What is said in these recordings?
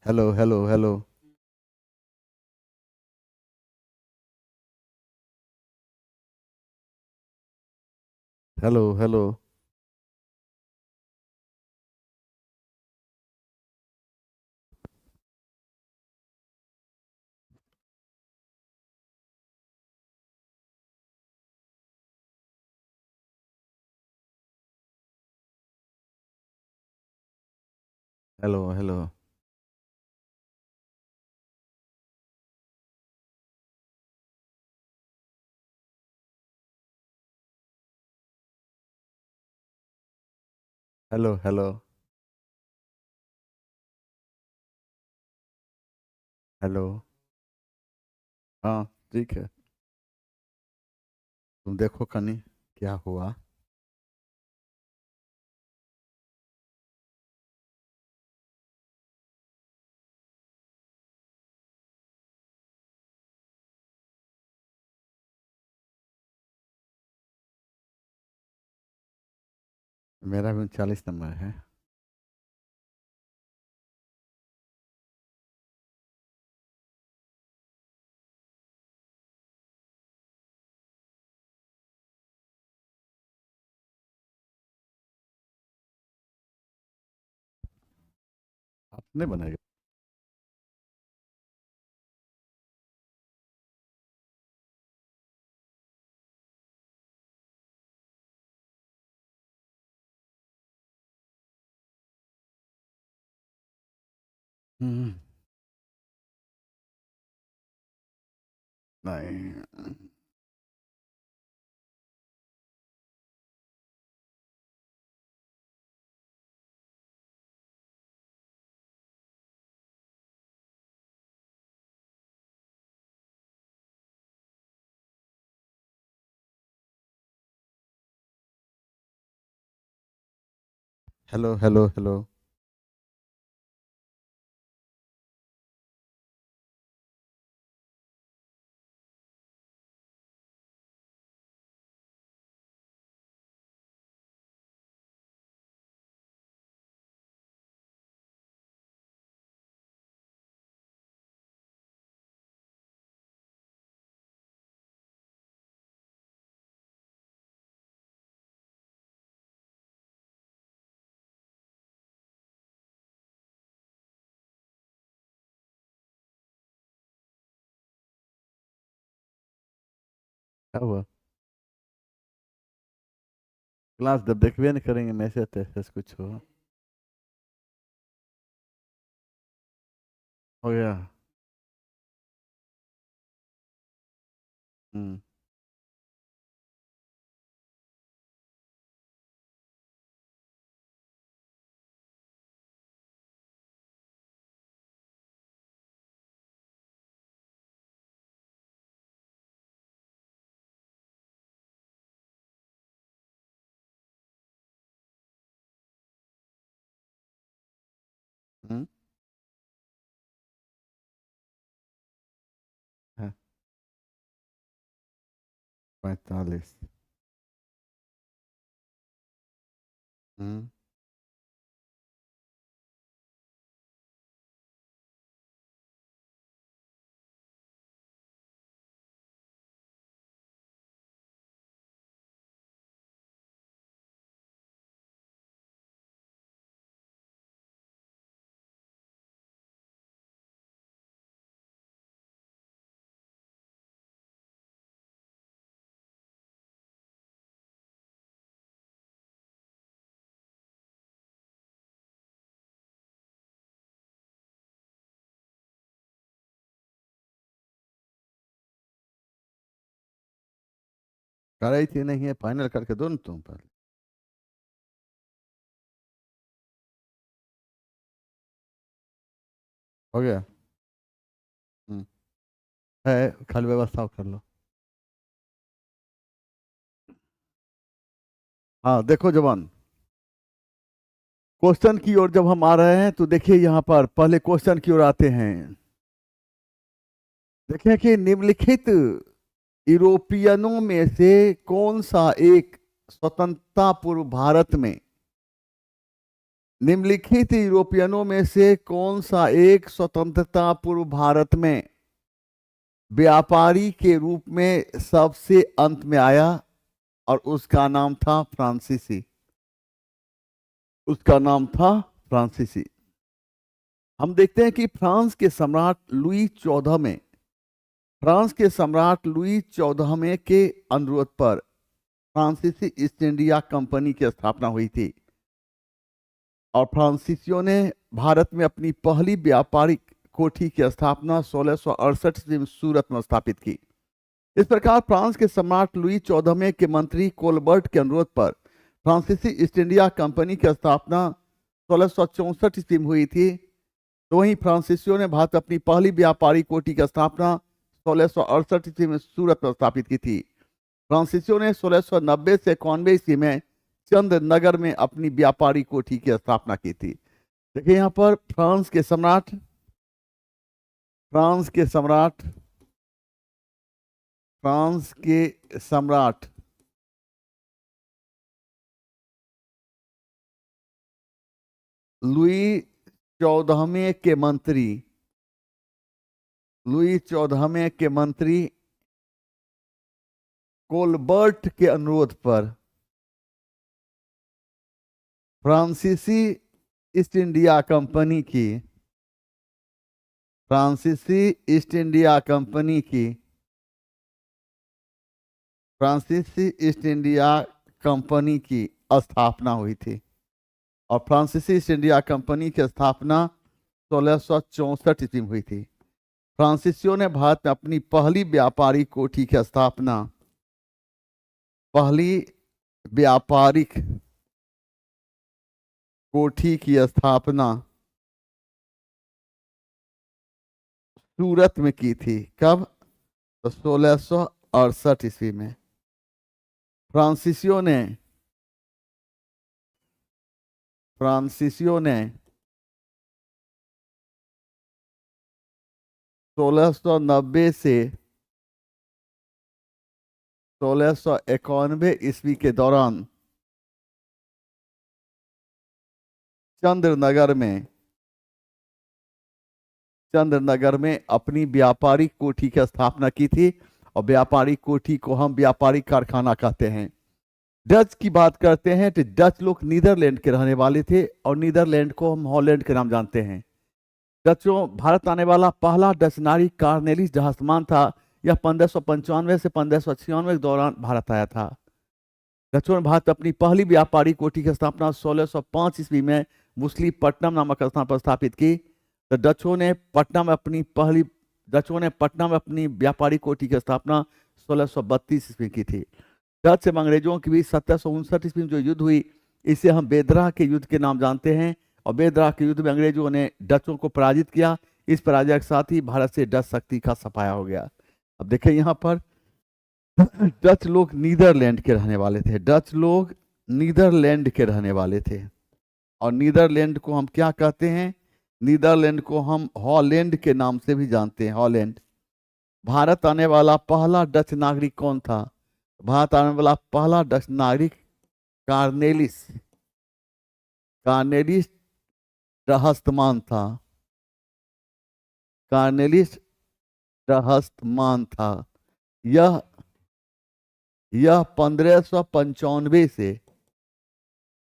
Hello hello hello. Hello hello. Hello hello. Hello hello. Hello. हाँ, ठीक है। तुम देखो कनी क्या हुआ। मेरा भी 39 नंबर है। आपने बनाया? हम्म। नहीं। Hello hello hello. क्या हुआ? क्लास जब देखबे नहीं करेंगे, मैसेज तैसेज कुछ हो? हो गया। हम्म। हम्म। हाँ, 45। हम्म। कर रही थी नहीं है, फाइनल करके दो ना तुम पहले। हो गया। हम्म। है। खाली व्यवस्था कर लो। हाँ, देखो जवान। क्वेश्चन की ओर जब हम आ रहे हैं तो देखिए यहाँ पर पहले क्वेश्चन की ओर आते हैं। देखें कि निम्नलिखित यूरोपियनों में से कौन सा एक स्वतंत्रता पूर्व भारत में निम्नलिखित यूरोपियनों में से कौन सा एक स्वतंत्रता पूर्व भारत में व्यापारी के रूप में सबसे अंत में आया और उसका नाम था फ्रांसीसी। उसका नाम था फ्रांसीसी। हम देखते हैं कि फ्रांस के सम्राट लुई 14 में के अनुरोध पर फ्रांसीसी ईस्ट इंडिया कंपनी की स्थापना हुई थी और फ्रांसीसियों ने भारत में अपनी पहली व्यापारिक कोठी की स्थापना 1668 ईस्वी में सूरत में स्थापित की। इस प्रकार फ्रांस के सम्राट लुई 14वें के मंत्री कोलबर्ट के अनुरोध पर फ्रांसीसी ईस्ट इंडिया कंपनी की स्थापना 1664 ईस्वी में हुई थी। तो वहीं फ्रांसीसियों ने भारत अपनी पहली व्यापारिक कोठी की स्थापना 1668 ईस्वी में सूरत में स्थापित की थी। फ्रांसीसियों ने 1690 से 91 ईस्वी में चंद्रनगर में अपनी व्यापारिक कोठी की स्थापना की थी। देखिए यहाँ पर फ्रांस के सम्राट लुई 14वें के मंत्री कोलबर्ट के अनुरोध पर फ्रांसीसी ईस्ट इंडिया कंपनी की स्थापना हुई थी और फ्रांसीसी ईस्ट इंडिया कंपनी की स्थापना 1664 ईस्वी में हुई थी। फ्रांसीसियों ने भारत में अपनी पहली व्यापारिक कोठी की स्थापना सूरत में की थी। कब? तो 1668 ईस्वी में। फ्रांसीसियों ने 1690 से 1691 ईस्वी के दौरान चंद्रनगर में अपनी व्यापारिक कोठी की स्थापना की थी और व्यापारिक कोठी को हम व्यापारिक कारखाना कहते हैं। डच की बात करते हैं तो डच लोग नीदरलैंड के रहने वाले थे और नीदरलैंड को हम हॉलैंड के नाम जानते हैं। डचों भारत आने वाला पहला डच नागरिक कार्नेलिस जहाजमान था। यह 1595 से 1596 के दौरान भारत आया था। डचों ने भारत अपनी पहली व्यापारिक कोठी की स्थापना 1605 ईस्वी में मुसलीपट्टनम नामक स्थान पर स्थापित की। तो डचों ने पटना में अपनी व्यापारिक कोठी की स्थापना 1632 ईस्वी की थी। डच एवं अंग्रेजों के बीच 1759 ईस्वी में जो युद्ध हुई इसे हम बेदरा के युद्ध के नाम जानते हैं और बेदरा के युद्ध में अंग्रेजों ने डचों को पराजित किया। इस पराजय के साथ ही भारत से डच शक्ति का सफाया हो गया। अब देखें यहाँ पर डच लोग नीदरलैंड के रहने वाले थे और नीदरलैंड को हम क्या कहते हैं? नीदरलैंड को हम हॉलैंड के नाम से भी जानते हैं। हॉलैंड। भारत आने वाला पहला डच नागरिक कौन था? भारत आने वाला पहला डच नागरिक कार्नेलिस रहस्तमान था। यह 1595 से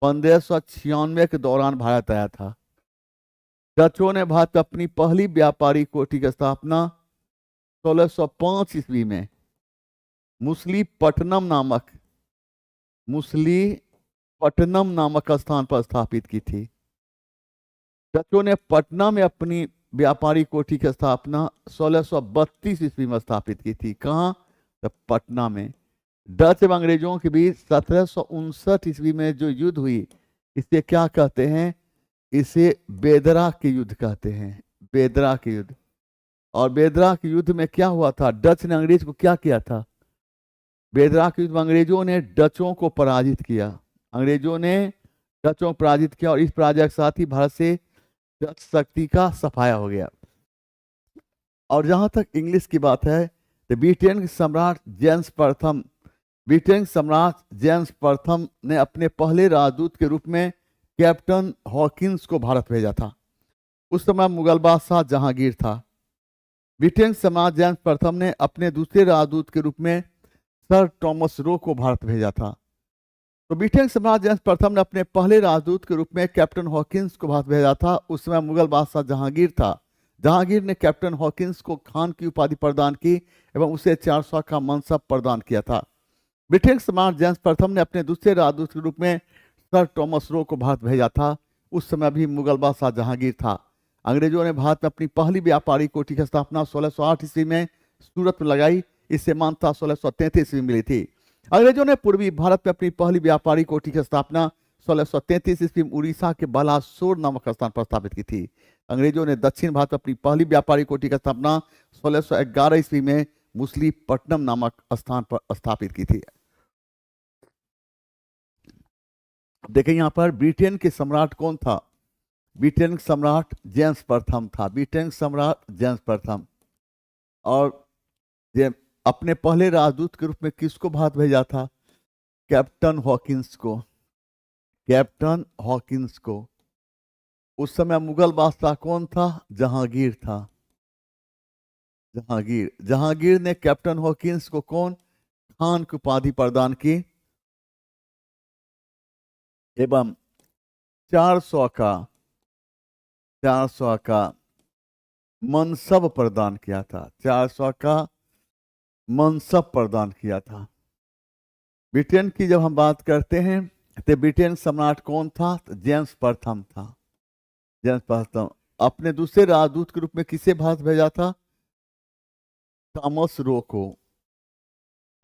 1596 के दौरान भारत आया था। डचों ने भारत अपनी पहली व्यापारिक कोठी की स्थापना 1605 ईस्वी में मुसलीपट्टनम नामक स्थान पर स्थापित की थी। डचों ने पटना में अपनी व्यापारिक कोठी की स्थापना 1632 ईस्वी में स्थापित की थी। कहाँ? तो पटना में। डच एवं अंग्रेजों के बीच 1759 ईस्वी में जो युद्ध हुई इसे क्या कहते हैं? इसे बेदरा के युद्ध कहते हैं। बेदरा के युद्ध। और बेदरा के युद्ध में क्या हुआ था? डच ने अंग्रेज को क्या किया था? बेदरा के युद्ध में अंग्रेजों ने डचों को पराजित किया। और इस पराजय के साथ ही भारत से डच शक्ति का सफाया हो गया। और जहां तक इंग्लिश की बात है तो ब्रिटेन के सम्राट जेम्स प्रथम ने अपने पहले राजदूत के रूप में कैप्टन हॉकिंस को भारत भेजा था। उस समय मुगल बादशाह जहांगीर था। ब्रिटेन सम्राट जेम्स प्रथम ने अपने दूसरे राजदूत के रूप में सर थॉमस रो को भारत भेजा था। तो ब्रिटेन सम्राट जेम्स प्रथम ने अपने पहले राजदूत के रूप में कैप्टन हॉकिंस को भारत भेजा था। उस समय मुगल बादशाह जहांगीर था। जहांगीर ने कैप्टन हॉकिंस को खान की उपाधि प्रदान की एवं उसे 400 का मनसब प्रदान किया था। ब्रिटेन सम्राट जेम्स प्रथम ने अपने दूसरे राजदूत के रूप में सर थॉमस रो को भारत भेजा था। उस समय भी मुगल बादशाह जहांगीर था। अंग्रेजों ने भारत में अपनी पहली व्यापारी कोठी की स्थापना 1608 ईस्वी में सूरत में लगाई। इससे मान्यता 1633 ईस्वी में मिली थी। अंग्रेजों ने पूर्वी भारत में अपनी पहली व्यापारी कोठी की स्थापना 1633 ईस्वी में उड़ीसा के बालासोर नामक स्थान पर स्थापित की थी। अंग्रेजों ने दक्षिण भारत में अपनी पहली व्यापारी कोठी की स्थापना 1611 ईस्वी में मुसलीपट्टनम नामक स्थान पर स्थापित की थी। देखिए यहाँ पर ब्रिटेन के सम्राट कौन था? ब्रिटेन सम्राट जेम्स प्रथम था। ब्रिटेन सम्राट जेम्स प्रथम। और ये अपने पहले राजदूत के रूप में किसको भारत भेजा था? कैप्टन हॉकिंस को। कैप्टन हॉकिंस को। उस समय मुगल बादशाह कौन था? जहांगीर था। जहांगीर। जहांगीर ने कैप्टन हॉकिंस को कौन? खान की उपाधि प्रदान की एवं 400 का मनसब प्रदान किया था। 400 का मनसब प्रदान किया था। ब्रिटेन की जब हम बात करते हैं तो ब्रिटेन सम्राट कौन था? तो जेम्स प्रथम था। जेम्स प्रथम। अपने दूसरे राजदूत के रूप में किसे भारत भेजा था? थॉमस रो को।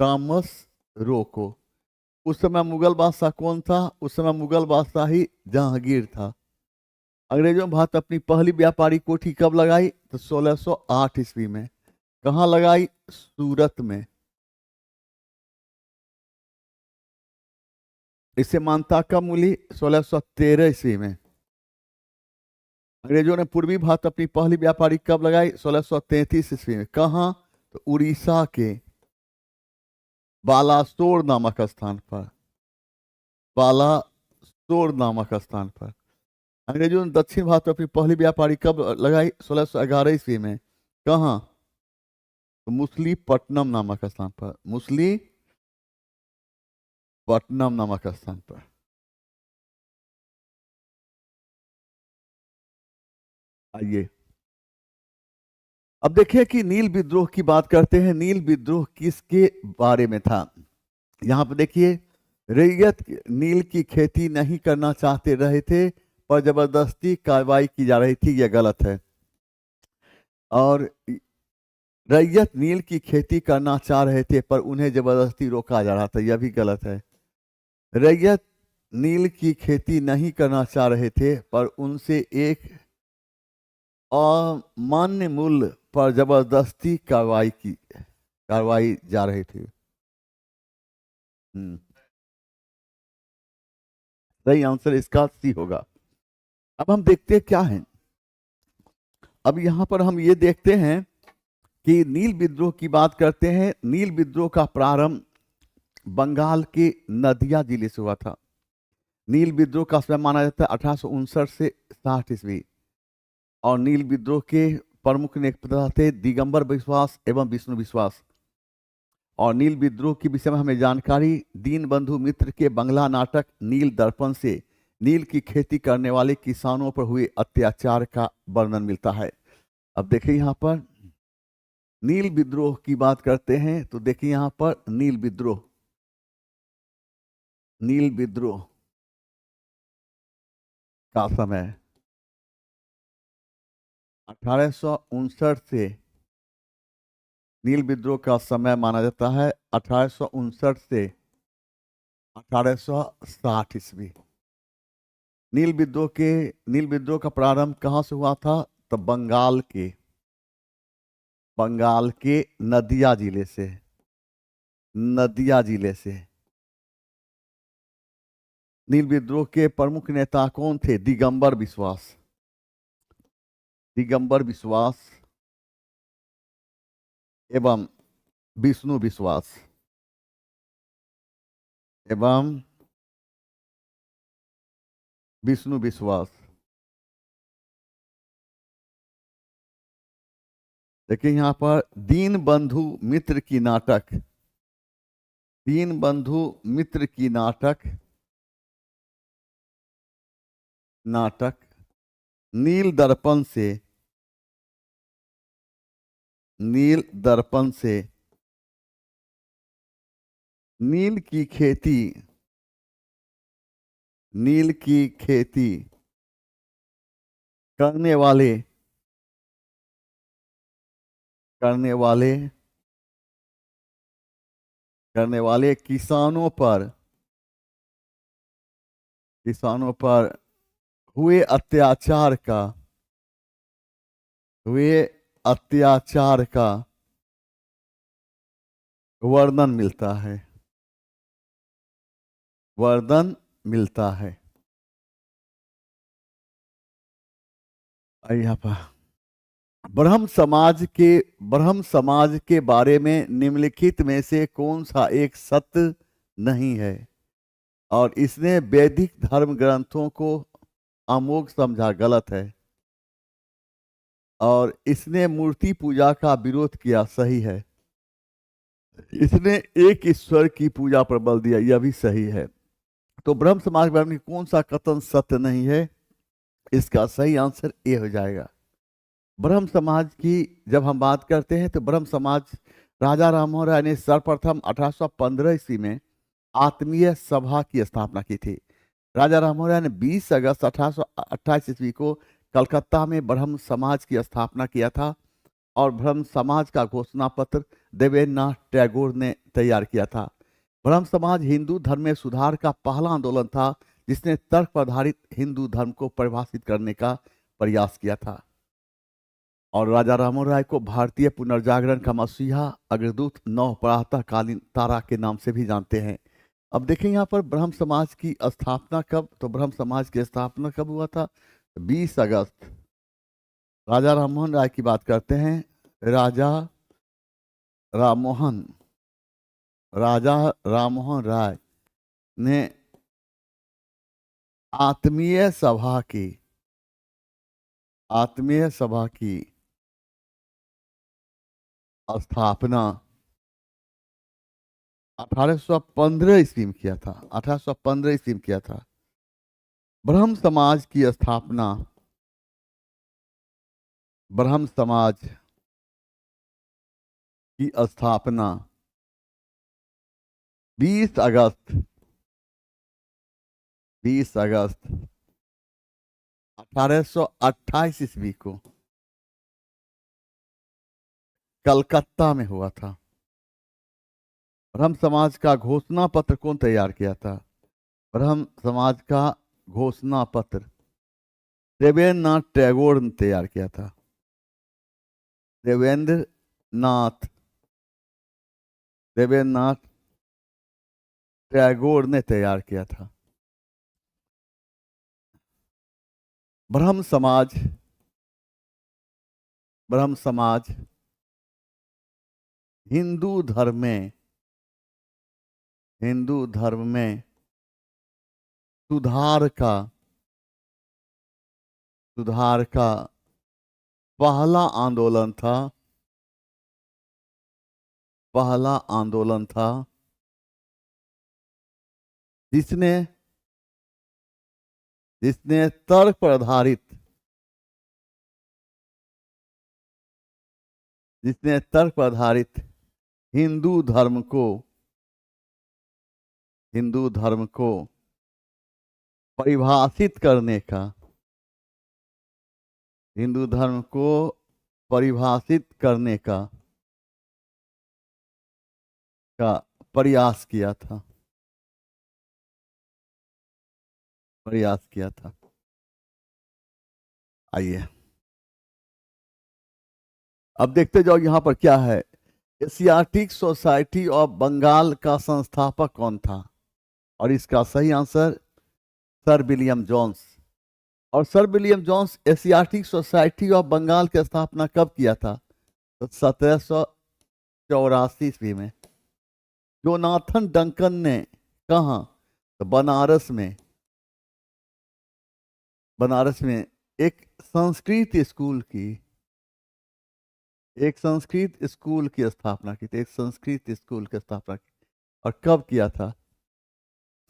थॉमस रो को। उस समय मुगल बादशाह कौन था? उस समय मुगल बादशाह ही जहांगीर था। अंग्रेजों ने भारत अपनी पहली व्यापारी कोठी कब लगाई? तो 1608 ईस्वी में। कहाँ लगाई? सूरत में। इसे मान्यता कब मिली? 1613 ईस्वी में। अंग्रेजों ने पूर्वी भारत अपनी पहली व्यापारी कब लगाई? 1633 ईस्वी में। कहाँ? तो उड़ीसा के बालासोर नामक स्थान पर। बालासोर नामक स्थान पर। अंग्रेजों ने दक्षिण भारत में अपनी पहली व्यापारी कब लगाई? 1611 ईस्वी में। कहाँ? तो मुसलीपट्टनम नामक स्थान पर। मुसलीपट्टनम नामक स्थान पर। आइए अब देखिए कि नील विद्रोह की बात करते हैं। नील विद्रोह किसके बारे में था? यहाँ पर देखिए, रैयत नील की खेती नहीं करना चाहते रहे थे पर जबरदस्ती कार्रवाई की जा रही थी। यह गलत है। और रैयत नील की खेती करना चाह रहे थे पर उन्हें जबरदस्ती रोका जा रहा था। यह भी गलत है। रैयत नील की खेती नहीं करना चाह रहे थे पर उनसे एक अमान्य मूल्य पर जबरदस्ती कार्रवाई जा रही थी। सही आंसर इसका सी होगा। अब हम देखते हैं क्या है। अब यहां पर हम ये देखते हैं कि नील विद्रोह की बात करते हैं। नील विद्रोह का प्रारंभ बंगाल के नदिया जिले से हुआ था। नील विद्रोह का समय माना जाता है 1859 से 60 ईस्वी। और नील विद्रोह के प्रमुख नेता थे दिगंबर विश्वास एवं विष्णु विश्वास। और नील विद्रोह के विषय में हमें जानकारी दीनबंधु मित्र के बंगला नाटक नील दर्पण से नील की खेती करने वाले किसानों पर हुए अत्याचार का वर्णन मिलता है। अब देखिए यहाँ पर नील विद्रोह की बात करते हैं तो देखिए यहाँ पर नील विद्रोह का समय 1859 से नील विद्रोह का समय माना जाता है 1859 से 1860 ईस्वी। नील विद्रोह का प्रारंभ कहाँ से हुआ था? तो बंगाल के नदिया जिले से। नील विद्रोह के प्रमुख नेता कौन थे? दिगंबर विश्वास एवं विष्णु विष्णु विश्वास। देखिए यहाँ पर दीन बंधु मित्र की नाटक, दीन बंधु मित्र की नाटक, नाटक नील दर्पण से, नील दर्पण से, नील की खेती, नील की खेती करने वाले, करने वाले, करने वाले किसानों पर, किसानों पर हुए अत्याचार का, हुए अत्याचार का वर्णन मिलता है, वर्णन मिलता है। यहाँ पर ब्रह्म समाज के बारे में निम्नलिखित में से कौन सा एक सत्य नहीं है? और इसने वैदिक धर्म ग्रंथों को अमोघ समझा, गलत है। और इसने मूर्ति पूजा का विरोध किया, सही है। इसने एक ईश्वर की पूजा पर बल दिया, यह भी सही है। तो ब्रह्म समाज के बारे में कौन सा कथन सत्य नहीं है? इसका सही आंसर ए हो जाएगा। ब्रह्म समाज की जब हम बात करते हैं तो ब्रह्म समाज राजा राममोहन राय ने सर्वप्रथम 1815 ईस्वी में आत्मीय सभा की स्थापना की थी। राजा राममोहन राय ने 20 अगस्त 1828 ईस्वी को कलकत्ता में ब्रह्म समाज की स्थापना किया था और ब्रह्म समाज का घोषणा पत्र देवेंद्रनाथ टैगोर ने तैयार किया था। ब्रह्म समाज हिंदू धर्म में सुधार का पहला आंदोलन था जिसने तर्क पर आधारित हिंदू धर्म को परिभाषित करने का प्रयास किया था। और राजा राममोहन राय को भारतीय पुनर्जागरण का मसीहा, अग्रदूत, नव प्रातःकालीन तारा के नाम से भी जानते हैं। अब देखें यहाँ पर ब्रह्म समाज की स्थापना कब, तो ब्रह्म समाज की स्थापना कब हुआ था? 20 अगस्त। राजा राममोहन राय की बात करते हैं। राजा राममोहन, राजा राममोहन राय ने आत्मीय सभा की, आत्मीय सभा की स्थापना 1815 ईस्वी में किया था। 1815 ईस्वी में किया था। ब्रह्म समाज की स्थापना, ब्रह्म समाज की स्थापना 20 अगस्त, 20 अगस्त 1828 ईस्वी को कलकत्ता में हुआ था। ब्रह्म समाज का घोषणा पत्र कौन तैयार किया था? ब्रह्म समाज का घोषणा पत्र देवेंद्रनाथ टैगोर ने तैयार किया था। देवेंद्रनाथ, देवेंद्रनाथ टैगोर ने तैयार किया था। ब्रह्म समाज, ब्रह्म समाज हिंदू धर्म में, हिंदू धर्म में सुधार का, सुधार का पहला आंदोलन था, पहला आंदोलन था जिसने, जिसने तर्क पर आधारित, जिसने तर्क पर आधारित हिंदू धर्म को, हिंदू धर्म को परिभाषित करने का, हिंदू धर्म को परिभाषित करने का प्रयास किया था, प्रयास किया था। आइए अब देखते जाओ यहां पर क्या है। एशियाटिक सोसाइटी ऑफ बंगाल का संस्थापक कौन था? और इसका सही आंसर सर विलियम जोन्स। और sir William Jones Asiatic Society of Bengal की स्थापना कब किया था? तो 1784 ईस्वी में। जोनाथन डंकन ने कहा? तो बनारस में। बनारस में एक संस्कृत स्कूल की स्थापना की थी, एक संस्कृत स्कूल की स्थापना की। और कब किया था?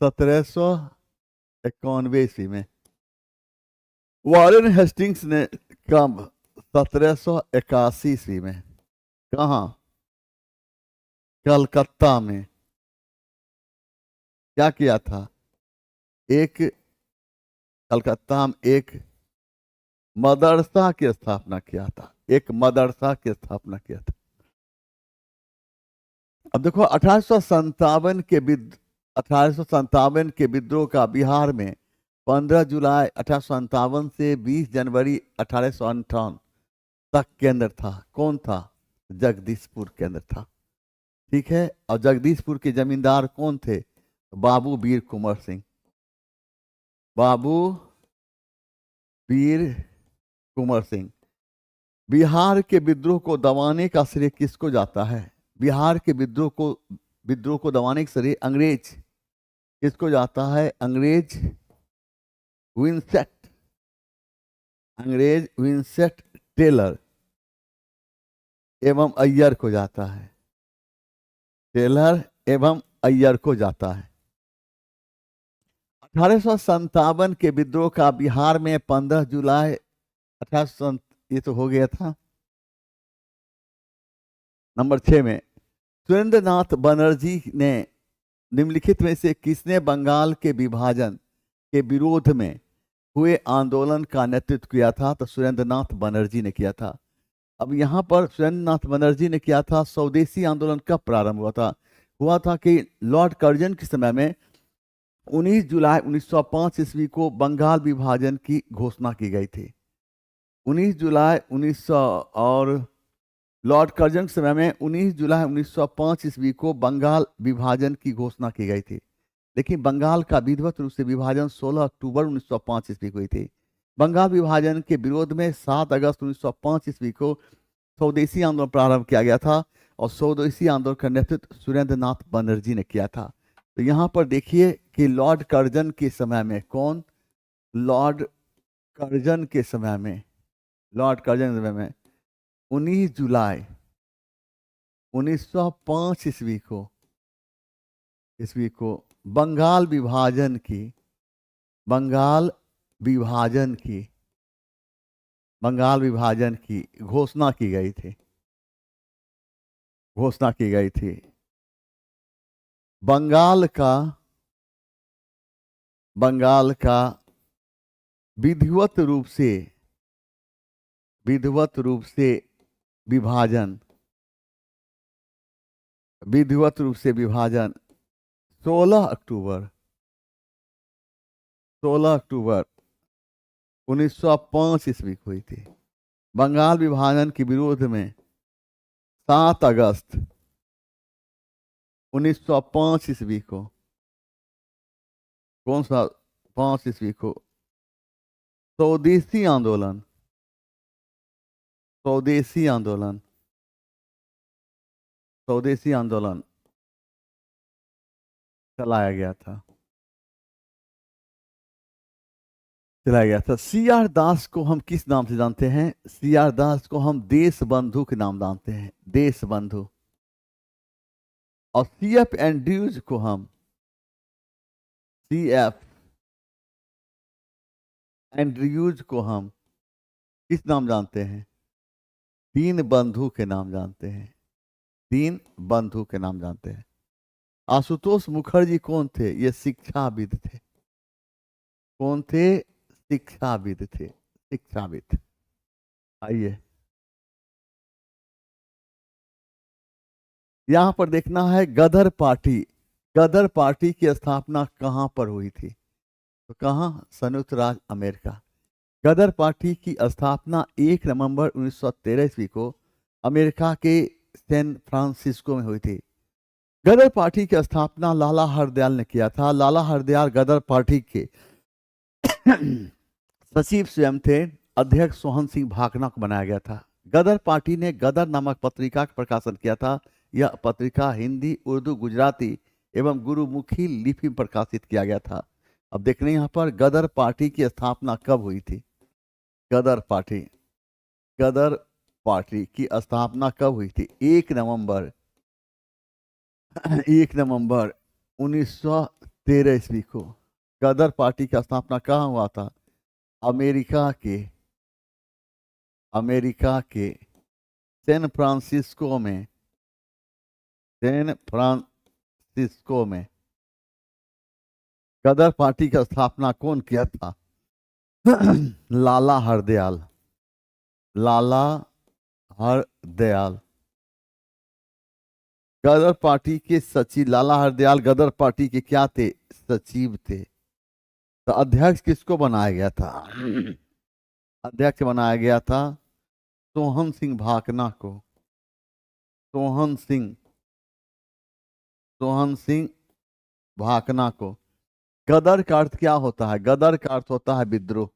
1791 ईस्वी में। वॉरेन हेस्टिंग्स ने कब? 1781 ईस्वी में। कहाँ? कलकत्ता में। क्या किया था? कलकत्ता में एक मदरसा की स्थापना किया था, एक मदरसा की स्थापना किया था। अब देखो 1857 के विद्रोह का बिहार में 15 जुलाई 1857 से 20 जनवरी 1858 तक केंद्र था। कौन था? जगदीशपुर केंद्र था। ठीक है। और जगदीशपुर के जमींदार कौन थे? बाबू वीर कुंवर सिंह। बाबू वीर कुंवर सिंह। बिहार के विद्रोह को दबाने का श्रेय किसको जाता है? बिहार के विद्रोह को दबाने का श्रेय अंग्रेज किसको जाता है? अंग्रेज विंसेट टेलर एवं अय्यर को जाता है। टेलर एवं अय्यर को जाता है। 1857 के विद्रोह का बिहार में 15 जुलाई 1800, ये तो हो गया था। नंबर 6 में सुरेंद्रनाथ बनर्जी ने निम्नलिखित में से किसने बंगाल के विभाजन के विरोध में हुए आंदोलन का नेतृत्व किया था? तो सुरेंद्रनाथ बनर्जी ने किया था। अब यहाँ पर सुरेंद्रनाथ बनर्जी ने किया था। स्वदेशी आंदोलन कब प्रारंभ हुआ था कि लॉर्ड कर्जन के समय में 19 जुलाई 1905 ईस्वी को बंगाल विभाजन की घोषणा की गई थी। 19 जुलाई 1900 और लॉर्ड कर्जन के समय में 19 जुलाई 1905 ईस्वी को बंगाल विभाजन की घोषणा की गई थी। लेकिन बंगाल का विधिवत रूप से विभाजन 16 अक्टूबर 1905 ईस्वी को हुई थी। बंगाल विभाजन के विरोध में 7 अगस्त 1905 ईस्वी को स्वदेशी आंदोलन प्रारंभ किया गया था और स्वदेशी आंदोलन का नेतृत्व सुरेंद्रनाथ बनर्जी ने किया था। तो यहाँ पर देखिए कि लॉर्ड कर्जन के समय में कौन? लॉर्ड कर्जन के समय में 19 जुलाई 1905 ईस्वी को बंगाल विभाजन की घोषणा की गई थी। बंगाल का विधिवत रूप से विभाजन 16 अक्टूबर 1905 ईस्वी को हुई थी। बंगाल विभाजन के विरोध में 7 अगस्त 1905 ईस्वी को, कौन सा 5 ईस्वी को, स्वदेशी आंदोलन चलाया गया था। सी आर दास को हम किस नाम से जानते हैं? सी आर दास को हम देश बंधु के नाम जानते हैं, देश बंधु। और सीएफ एंड्रयूज को हम किस नाम जानते हैं? दीन बंधु के नाम जानते हैं। आशुतोष मुखर्जी कौन थे? ये शिक्षाविद थे। कौन थे? शिक्षाविद थे। आइए यहां पर देखना है गदर पार्टी की स्थापना कहां पर हुई थी? तो कहां? संयुक्त राज्य अमेरिका। गदर पार्टी की स्थापना 1 नवंबर 1913 ईस्वी को अमेरिका के सैन फ्रांसिस्को में हुई थी। गदर पार्टी की स्थापना लाला हरदयाल ने किया था। लाला हरदयाल गदर पार्टी के सचिव स्वयं थे। अध्यक्ष सोहन सिंह भाकना को बनाया गया था। गदर पार्टी ने गदर नामक पत्रिका का प्रकाशन किया था। यह पत्रिका हिंदी, उर्दू, गुजराती एवं गुरुमुखी लिपि में प्रकाशित किया गया था। अब देख रहे हैं यहाँ पर गदर पार्टी की स्थापना कब हुई थी। गदर पार्टी की स्थापना कब हुई थी? 1 नवंबर 1 नवंबर 1913 ईस्वी को गदर पार्टी की स्थापना कहाँ हुआ था? अमेरिका के सैन फ्रांसिस्को में गदर पार्टी की स्थापना कौन किया था? लाला हरदयाल। गदर पार्टी के सचिव लाला हरदयाल गदर पार्टी के क्या थे? सचिव थे। तो अध्यक्ष किसको बनाया गया था? अध्यक्ष बनाया गया था सोहन सिंह भाकना को। सोहन सिंह भाकना को। गदर का अर्थ क्या होता है? गदर का अर्थ होता है विद्रोह।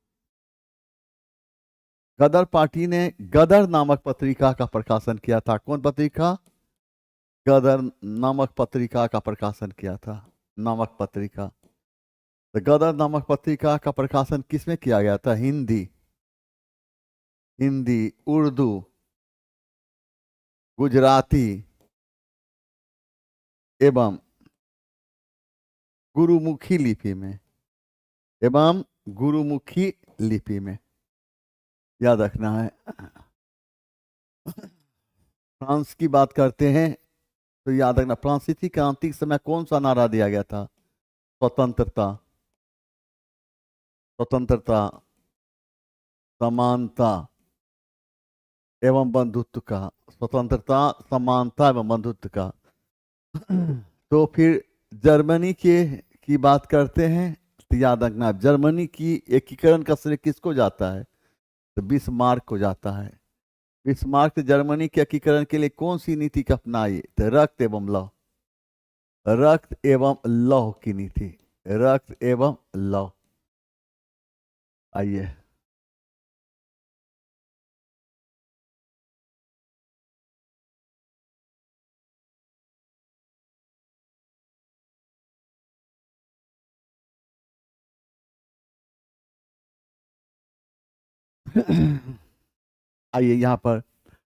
गदर पार्टी ने गदर नामक पत्रिका का प्रकाशन किया था। कौन पत्रिका? गदर नामक पत्रिका का प्रकाशन किया था। नामक पत्रिका। तो गदर नामक पत्रिका का प्रकाशन किसमें किया गया था? हिंदी, उर्दू, गुजराती एवं गुरुमुखी लिपि में याद रखना है। फ्रांस की बात करते हैं तो याद रखना, फ्रांसीसी क्रांति के समय कौन सा नारा दिया गया था? स्वतंत्रता, समानता एवं बंधुत्व का। स्वतंत्रता, समानता एवं बंधुत्व का। तो फिर जर्मनी की बात करते हैं तो याद रखना, जर्मनी की एकीकरण का श्रेय किसको जाता है? तो बिस्मार्क को जाता है। बिस्मार्क ने जर्मनी के एकीकरण के लिए कौन सी नीति का अपनाई? तो रक्त एवं लौह की नीति। रक्त एवं लौह। आइए आइए यहाँ पर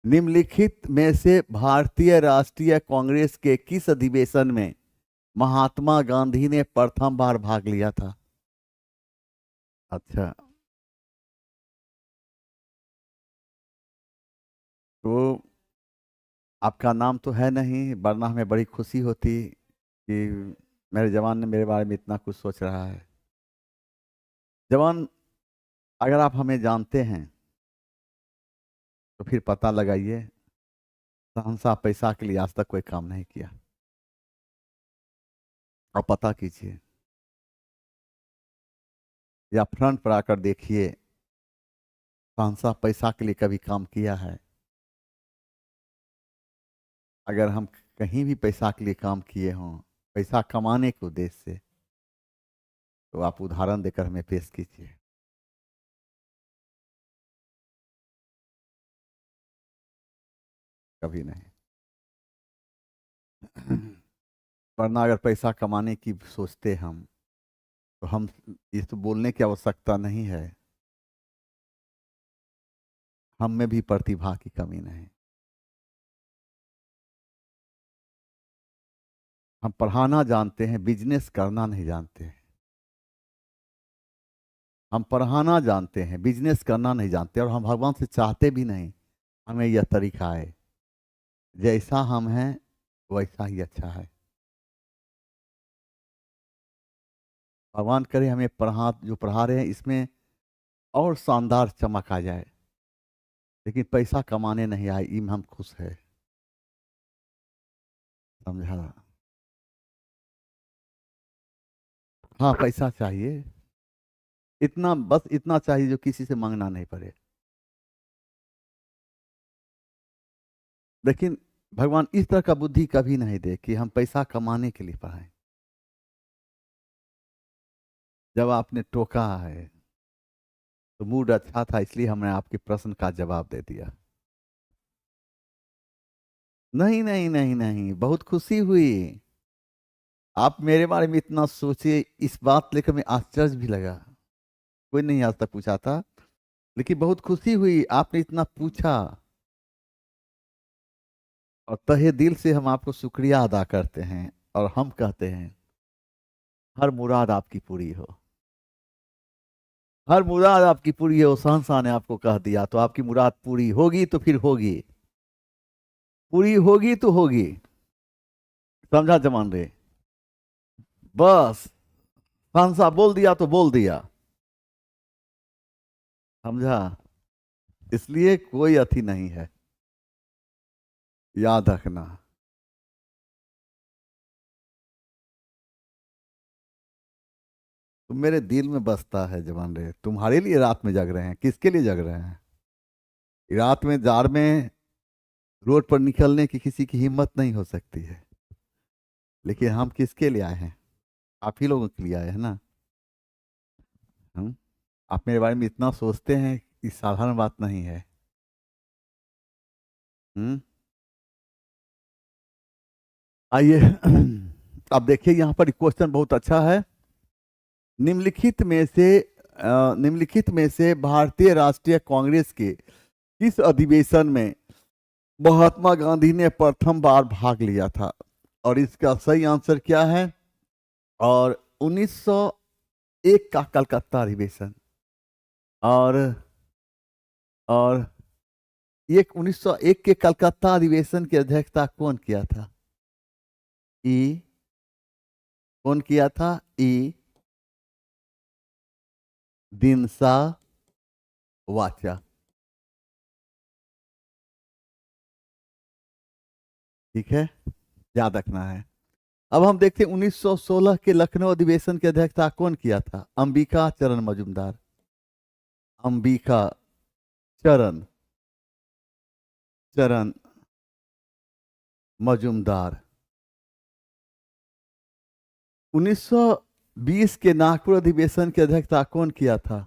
निम्नलिखित में से भारतीय राष्ट्रीय कांग्रेस के किस अधिवेशन में महात्मा गांधी ने प्रथम बार भाग लिया था? अच्छा, तो आपका नाम तो है नहीं, वरना हमें बड़ी खुशी होती कि मेरे जवान ने मेरे बारे में इतना कुछ सोच रहा है। जवान, अगर आप हमें जानते हैं तो फिर पता लगाइए, सहनसा पैसा के लिए आज तक कोई काम नहीं किया। और पता कीजिए या फ्रंट पर आकर देखिए, सहनसा पैसा के लिए कभी काम किया है? अगर हम कहीं भी पैसा के लिए काम किए हों, पैसा कमाने के उद्देश्य से, तो आप उदाहरण देकर हमें पेश कीजिए। कभी नहीं। वरना अगर पैसा कमाने की सोचते हम, तो हम ये तो बोलने की आवश्यकता नहीं है, हम में भी प्रतिभा की कमी नहीं। हम पढ़ाना जानते हैं, बिजनेस करना नहीं जानते हैं। हम पढ़ाना जानते हैं, बिजनेस करना नहीं जानते, और हम भगवान से चाहते भी नहीं हमें यह तरीका है। जैसा हम हैं वैसा ही अच्छा है। भगवान करे हमें जो पढ़ा रहे हैं इसमें और शानदार चमक आ जाए, लेकिन पैसा कमाने नहीं आए, इम हम खुश है। समझा? हाँ, पैसा चाहिए, इतना बस इतना चाहिए जो किसी से मांगना नहीं पड़े। लेकिन भगवान इस तरह का बुद्धि कभी नहीं दे कि हम पैसा कमाने के लिए पढ़ाएं। जब आपने टोका है तो मूड अच्छा था, इसलिए हमने आपके प्रश्न का जवाब दे दिया। नहीं नहीं नहीं नहीं, बहुत खुशी हुई। आप मेरे बारे में इतना सोचे, इस बात लेकर मैं आश्चर्य भी लगा। कोई नहीं आज तक पूछा था, लेकिन बहुत खुशी हुई आपने इतना पूछा, और तहे दिल से हम आपको शुक्रिया अदा करते हैं। और हम कहते हैं हर मुराद आपकी पूरी हो, हर मुराद आपकी पूरी हो। शहंशाह ने आपको कह दिया तो आपकी मुराद पूरी होगी, तो फिर होगी, पूरी होगी तो होगी। समझा जमान रे? बस शहंशाह बोल दिया तो बोल दिया, समझा? इसलिए कोई अति नहीं है, याद रखना। तुम मेरे दिल में बसता है जवान रे। तुम्हारे लिए रात में जग रहे हैं, किसके लिए जग रहे हैं? रात में जार में रोड पर निकलने की किसी की हिम्मत नहीं हो सकती है, लेकिन हम किसके लिए आए हैं? आप ही लोगों के लिए आए हैं ना। हम आप मेरे बारे में इतना सोचते हैं, ये साधारण बात नहीं है। हम्म आइए अब देखिए, यहाँ पर क्वेश्चन बहुत अच्छा है। निम्नलिखित में से निम्नलिखित में से भारतीय राष्ट्रीय कांग्रेस के किस अधिवेशन में महात्मा गांधी ने प्रथम बार भाग लिया था? और इसका सही आंसर क्या है? और 1901 का कलकत्ता अधिवेशन, और और ये 1901 के कलकत्ता अधिवेशन की अध्यक्षता कौन किया था? ई कौन किया था? ई दिनसा वाचा। ठीक है, याद रखना है। अब हम देखते हैं 1916 के लखनऊ अधिवेशन की अध्यक्षता कौन किया था? अंबिका चरण मजूमदार। अंबिका चरण चरण मजूमदार। 1920 के नागपुर अधिवेशन की अध्यक्षता कौन किया था?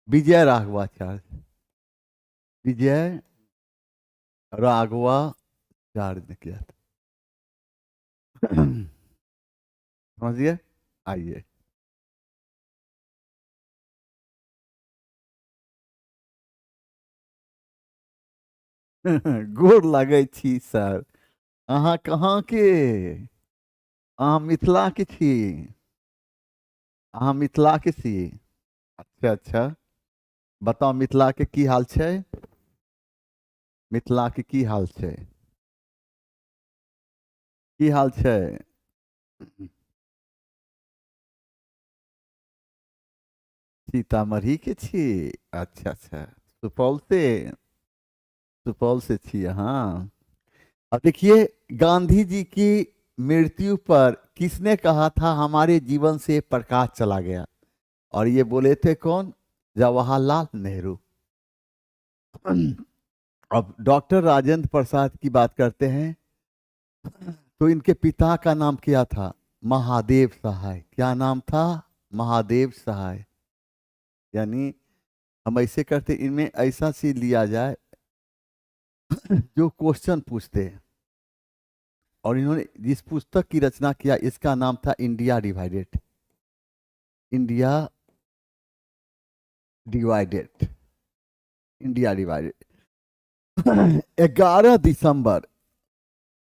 विजय राघवाचार्य। विजय राघवाचार्य ने किया था। समझिए? आइए गोर लागै छी सर। अहाँ कहाँ के? अहाँ मिथिला के छी? अहाँ मिथिला के छी? अच्छा अच्छा, बताओ मिथिला के की हाल छै? मिथिला के की हाल छै? की हाल छै? सीतामढ़ी के छी? अच्छा अच्छा, सुपौल से? सुपौल से छी हाँ। अब देखिए, गांधी जी की मृत्यु पर किसने कहा था हमारे जीवन से प्रकाश चला गया? और ये बोले थे कौन? जवाहरलाल नेहरू। अब डॉक्टर राजेंद्र प्रसाद की बात करते हैं, तो इनके पिता का नाम क्या था? महादेव सहाय। क्या नाम था? महादेव सहाय। यानी हम ऐसे करते, इनमें ऐसा सी लिया जाए जो क्वेश्चन पूछते हैं। और इन्होंने जिस पुस्तक की रचना किया, इसका नाम था India divided. India divided. India divided. 11 दिसंबर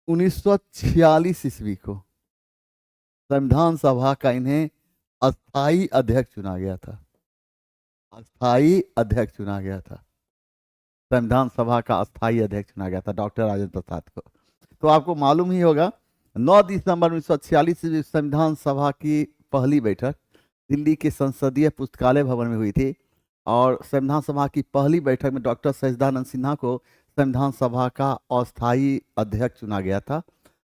1946 ईस्वी को संविधान सभा का इन्हें अस्थाई अध्यक्ष चुना गया था। अस्थाई अध्यक्ष चुना गया था। संविधान सभा का अस्थाई अध्यक्ष चुना गया था डॉक्टर राजेंद्र प्रसाद को। तो आपको मालूम ही होगा, 9 दिसंबर 1946 में संविधान सभा की पहली बैठक दिल्ली के संसदीय पुस्तकालय भवन में हुई थी। और संविधान सभा की पहली बैठक में डॉक्टर सच्चिदानंद सिन्हा को संविधान सभा का अस्थाई अध्यक्ष चुना गया था।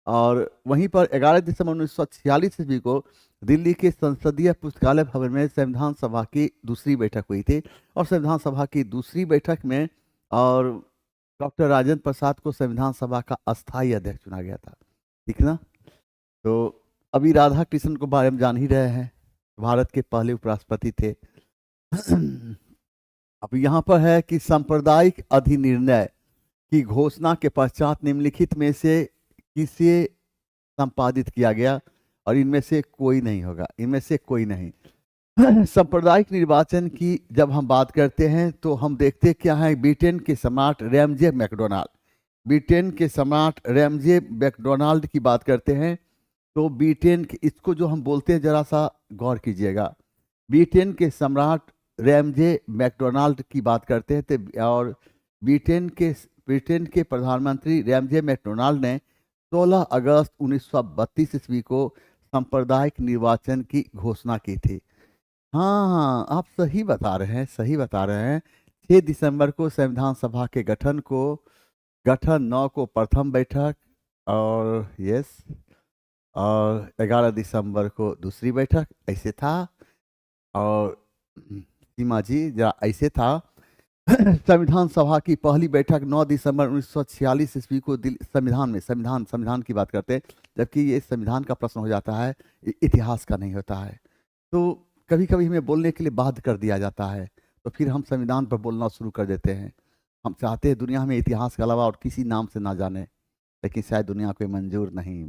और वहीं पर 11 दिसंबर 1946 ईस्वी को दिल्ली के संसदीय पुस्तकालय भवन में संविधान सभा की दूसरी बैठक हुई थी। और संविधान सभा की दूसरी बैठक में और डॉक्टर राजेंद्र प्रसाद को संविधान सभा का अस्थाई अध्यक्ष चुना गया था। ठीक ना? तो अभी राधा कृष्ण को बारे में जान ही रहे हैं, भारत के पहले उपराष्ट्रपति थे। अब यहाँ पर है कि सांप्रदायिक अधिनिर्णय की घोषणा के पश्चात निम्नलिखित में से किसे संपादित किया गया? और इनमें से कोई नहीं होगा, इनमें से कोई नहीं। सांप्रदायिक निर्वाचन की जब हम बात करते हैं तो हम देखते क्या है, ब्रिटेन के सम्राट रैमजे मैकडोनाल्ड, ब्रिटेन के सम्राट रैमजे मैकडोनाल्ड की बात करते हैं तो ब्रिटेन के, इसको जो हम बोलते हैं जरा सा गौर कीजिएगा, ब्रिटेन के सम्राट रैमजे मैकडोनाल्ड की बात करते हैं तो, और ब्रिटेन के प्रधानमंत्री रैमजे मैकडोनाल्ड ने 16 अगस्त 1932 ईस्वी को सांप्रदायिक निर्वाचन की घोषणा की थी। हाँ हाँ, आप सही बता रहे हैं, सही बता रहे हैं। 6 दिसंबर को संविधान सभा के गठन 9 को प्रथम बैठक, और यस, और 11 दिसंबर को दूसरी बैठक, ऐसे था। और सीमा जी जरा ऐसे था। संविधान सभा की पहली बैठक 9 दिसंबर 1946 ईस्वी को संविधान की बात करते हैं, जबकि ये संविधान का प्रश्न हो जाता है, इतिहास का नहीं होता है। तो कभी कभी हमें बोलने के लिए बाध्य कर दिया जाता है, तो फिर हम संविधान पर बोलना शुरू कर देते हैं। हम चाहते हैं दुनिया में इतिहास के अलावा और किसी नाम से ना जाने, लेकिन शायद दुनिया को मंजूर नहीं।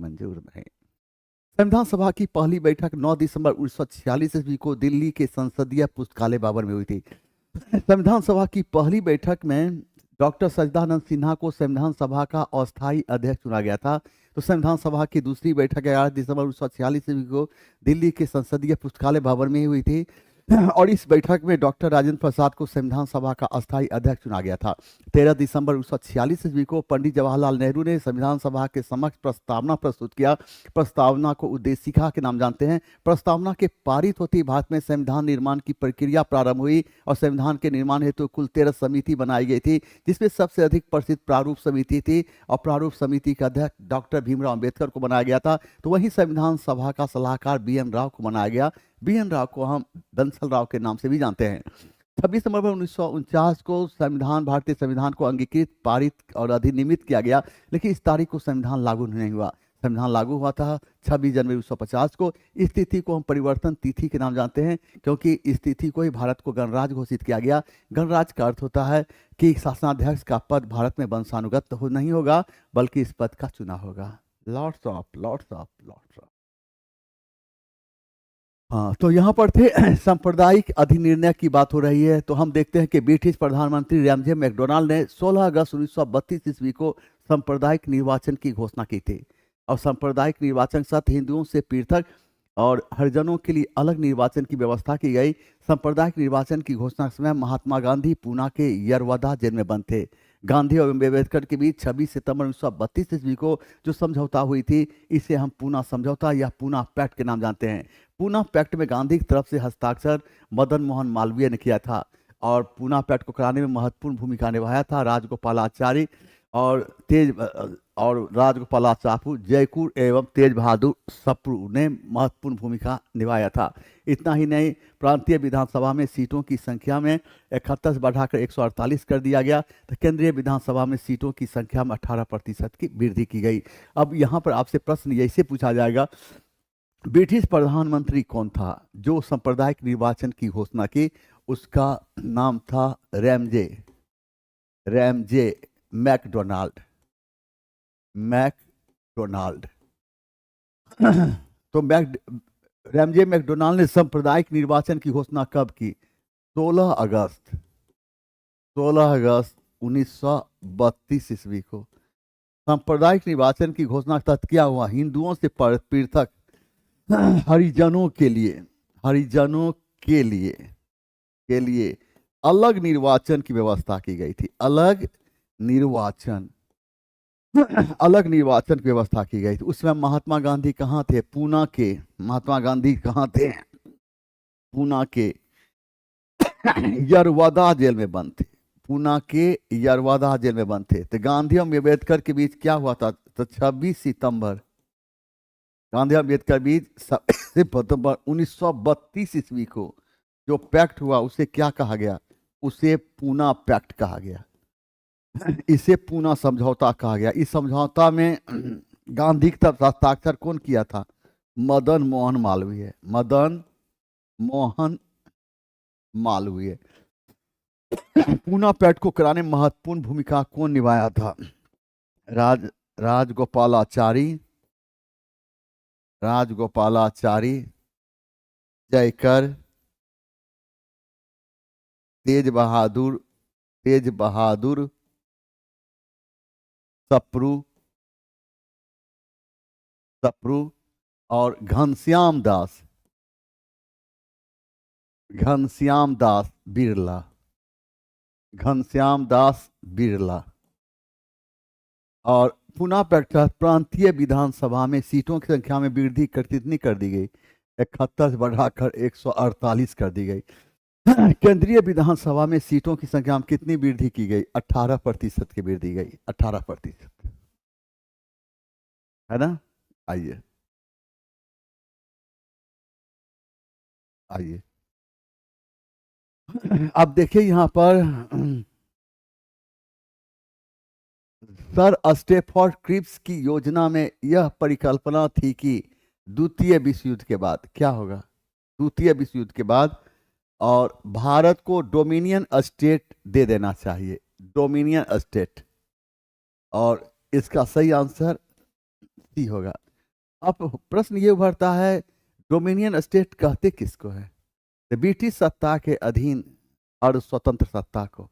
संविधान सभा की पहली बैठक 9 दिसंबर 1946 ईस्वी को दिल्ली के संसदीय पुस्तकालय बाबर में हुई थी। संविधान सभा की पहली बैठक में डॉक्टर सच्चिदानंद सिन्हा को संविधान सभा का अस्थायी अध्यक्ष चुना गया था। तो संविधान सभा की दूसरी बैठक 11 दिसंबर 1946 ईस्वी को दिल्ली के संसदीय पुस्तकालय भवन में हुई थी, और इस बैठक में डॉक्टर राजेंद्र प्रसाद को संविधान सभा का अस्थायी अध्यक्ष चुना गया था। 13 दिसंबर 1946 ईस्वी को पंडित जवाहरलाल नेहरू ने संविधान सभा के समक्ष प्रस्तावना प्रस्तुत किया। प्रस्तावना को उद्देशिका के नाम जानते हैं। प्रस्तावना के पारित होते ही भारत में संविधान निर्माण की प्रक्रिया प्रारंभ हुई, और संविधान के निर्माण हेतु कुल 13 समिति बनाई गई थी, जिसमें सबसे अधिक प्रसिद्ध प्रारूप समिति थी, और प्रारूप समिति का अध्यक्ष डॉक्टर भीमराव अम्बेडकर को बनाया गया था। तो वहीं संविधान सभा का सलाहकार BN राव को बनाया गया। BN राव को हम बंसल राव के नाम से भी जानते हैं। 26 नवंबर 1949 को भारतीय संविधान को अंगीकृत, पारित और अधिनियमित किया गया, लेकिन इस तारीख को संविधान लागू नहीं हुआ। संविधान लागू हुआ था 26 जनवरी 1950 को। इस तिथि को हम परिवर्तन तिथि के नाम जानते हैं, क्योंकि इस तिथि को ही भारत को गणराज्य घोषित किया गया। गणराज्य का अर्थ होता है कि शासनाध्यक्ष का पद भारत में वंशानुगत नहीं होगा, बल्कि इस पद का चुनाव होगा। Lords of. हाँ, तो यहाँ पर थे सांप्रदायिक अधिनिर्णय की बात हो रही है, तो हम देखते हैं कि ब्रिटिश प्रधानमंत्री रैमजे मैकडोनाल्ड ने 16 अगस्त 1932 ईस्वी को सांप्रदायिक निर्वाचन की घोषणा की थी। और सांप्रदायिक निर्वाचन के साथ हिंदुओं से पृथक और हरिजनों के लिए अलग निर्वाचन की व्यवस्था की गई। सांप्रदायिक निर्वाचन की घोषणा के समय महात्मा गांधी पूना के यरवदा जेल में बंद थे। गांधी और अम्बेडकर के बीच 26 सितंबर 1932 ईस्वी को जो समझौता हुई थी, इसे हम पूना समझौता या पूना पैक्ट के नाम जानते हैं। पूना पैक्ट में गांधी की तरफ से हस्ताक्षर मदन मोहन मालवीय ने किया था, और पूना पैक्ट को कराने में महत्वपूर्ण भूमिका निभाया था राजगोपालाचारी और राजगोपालाचारी जयकुर एवं तेज बहादुर सप्रू ने महत्वपूर्ण भूमिका निभाया था। इतना ही नहीं, प्रांतीय विधानसभा में सीटों की संख्या में 71 बढ़ाकर 148 कर दिया गया, तो केंद्रीय विधानसभा में सीटों की संख्या में 18% की वृद्धि की गई। अब यहाँ पर आपसे प्रश्न ऐसे पूछा जाएगा, ब्रिटिश प्रधानमंत्री कौन था जो सांप्रदायिक निर्वाचन की घोषणा की? उसका नाम था रैमजे मैकडोनाल्ड। तो रैमजे मैकडोनाल्ड ने सांप्रदायिक निर्वाचन की घोषणा कब की? 16 अगस्त 1932 ईस्वी को। सांप्रदायिक निर्वाचन की घोषणा का तहत क्या हुआ? हिंदुओं से पृथक हरिजनों के लिए अलग निर्वाचन की व्यवस्था की गई थी। अलग निर्वाचन की व्यवस्था की गई थी। उसमें महात्मा गांधी कहाँ थे? पूना के। महात्मा गांधी कहाँ थे? पूना के यरवदा जेल में बंद थे। पूना के यरवदा जेल में बंद थे। तो गांधी और अम्बेडकर के बीच क्या हुआ था? तो 26 सितंबर गांधी और अम्बेडकर बीच सितंबर 1932 ईस्वी को जो पैक्ट हुआ उसे क्या कहा गया? उसे पूना पैक्ट कहा गया। इसे पूना समझौता कहा गया। इस समझौता में गांधी की तरफ हस्ताक्षर कौन किया था? मदन मोहन मालवीय। पूना पैक्ट को कराने में महत्वपूर्ण भूमिका कौन निभाया था? राजगोपालाचारी राजगोपालाचारी, जयकर, तेज बहादुर, सप्रू और घनश्याम दास बिरला। और पुनः प्रांतीय विधानसभा में सीटों की संख्या में वृद्धि कितनी कर दी गई? 71 से बढ़ाकर 148 कर दी गई। केंद्रीय विधानसभा में सीटों की संख्या में कितनी वृद्धि की गई? 18% की वृद्धि गई, 18%, है ना। आइए अब देखिए यहां पर सर स्टेफोर्ड क्रिप्स की योजना में यह परिकल्पना थी कि द्वितीय विश्व युद्ध के बाद क्या होगा? द्वितीय विश्व युद्ध के बाद और भारत को डोमिनियन स्टेट दे देना चाहिए, डोमिनियन स्टेट। और इसका सही आंसर सी होगा। अब प्रश्न ये उभरता है, डोमिनियन स्टेट कहते किसको है? ब्रिटिश सत्ता के अधीन और स्वतंत्र सत्ता को।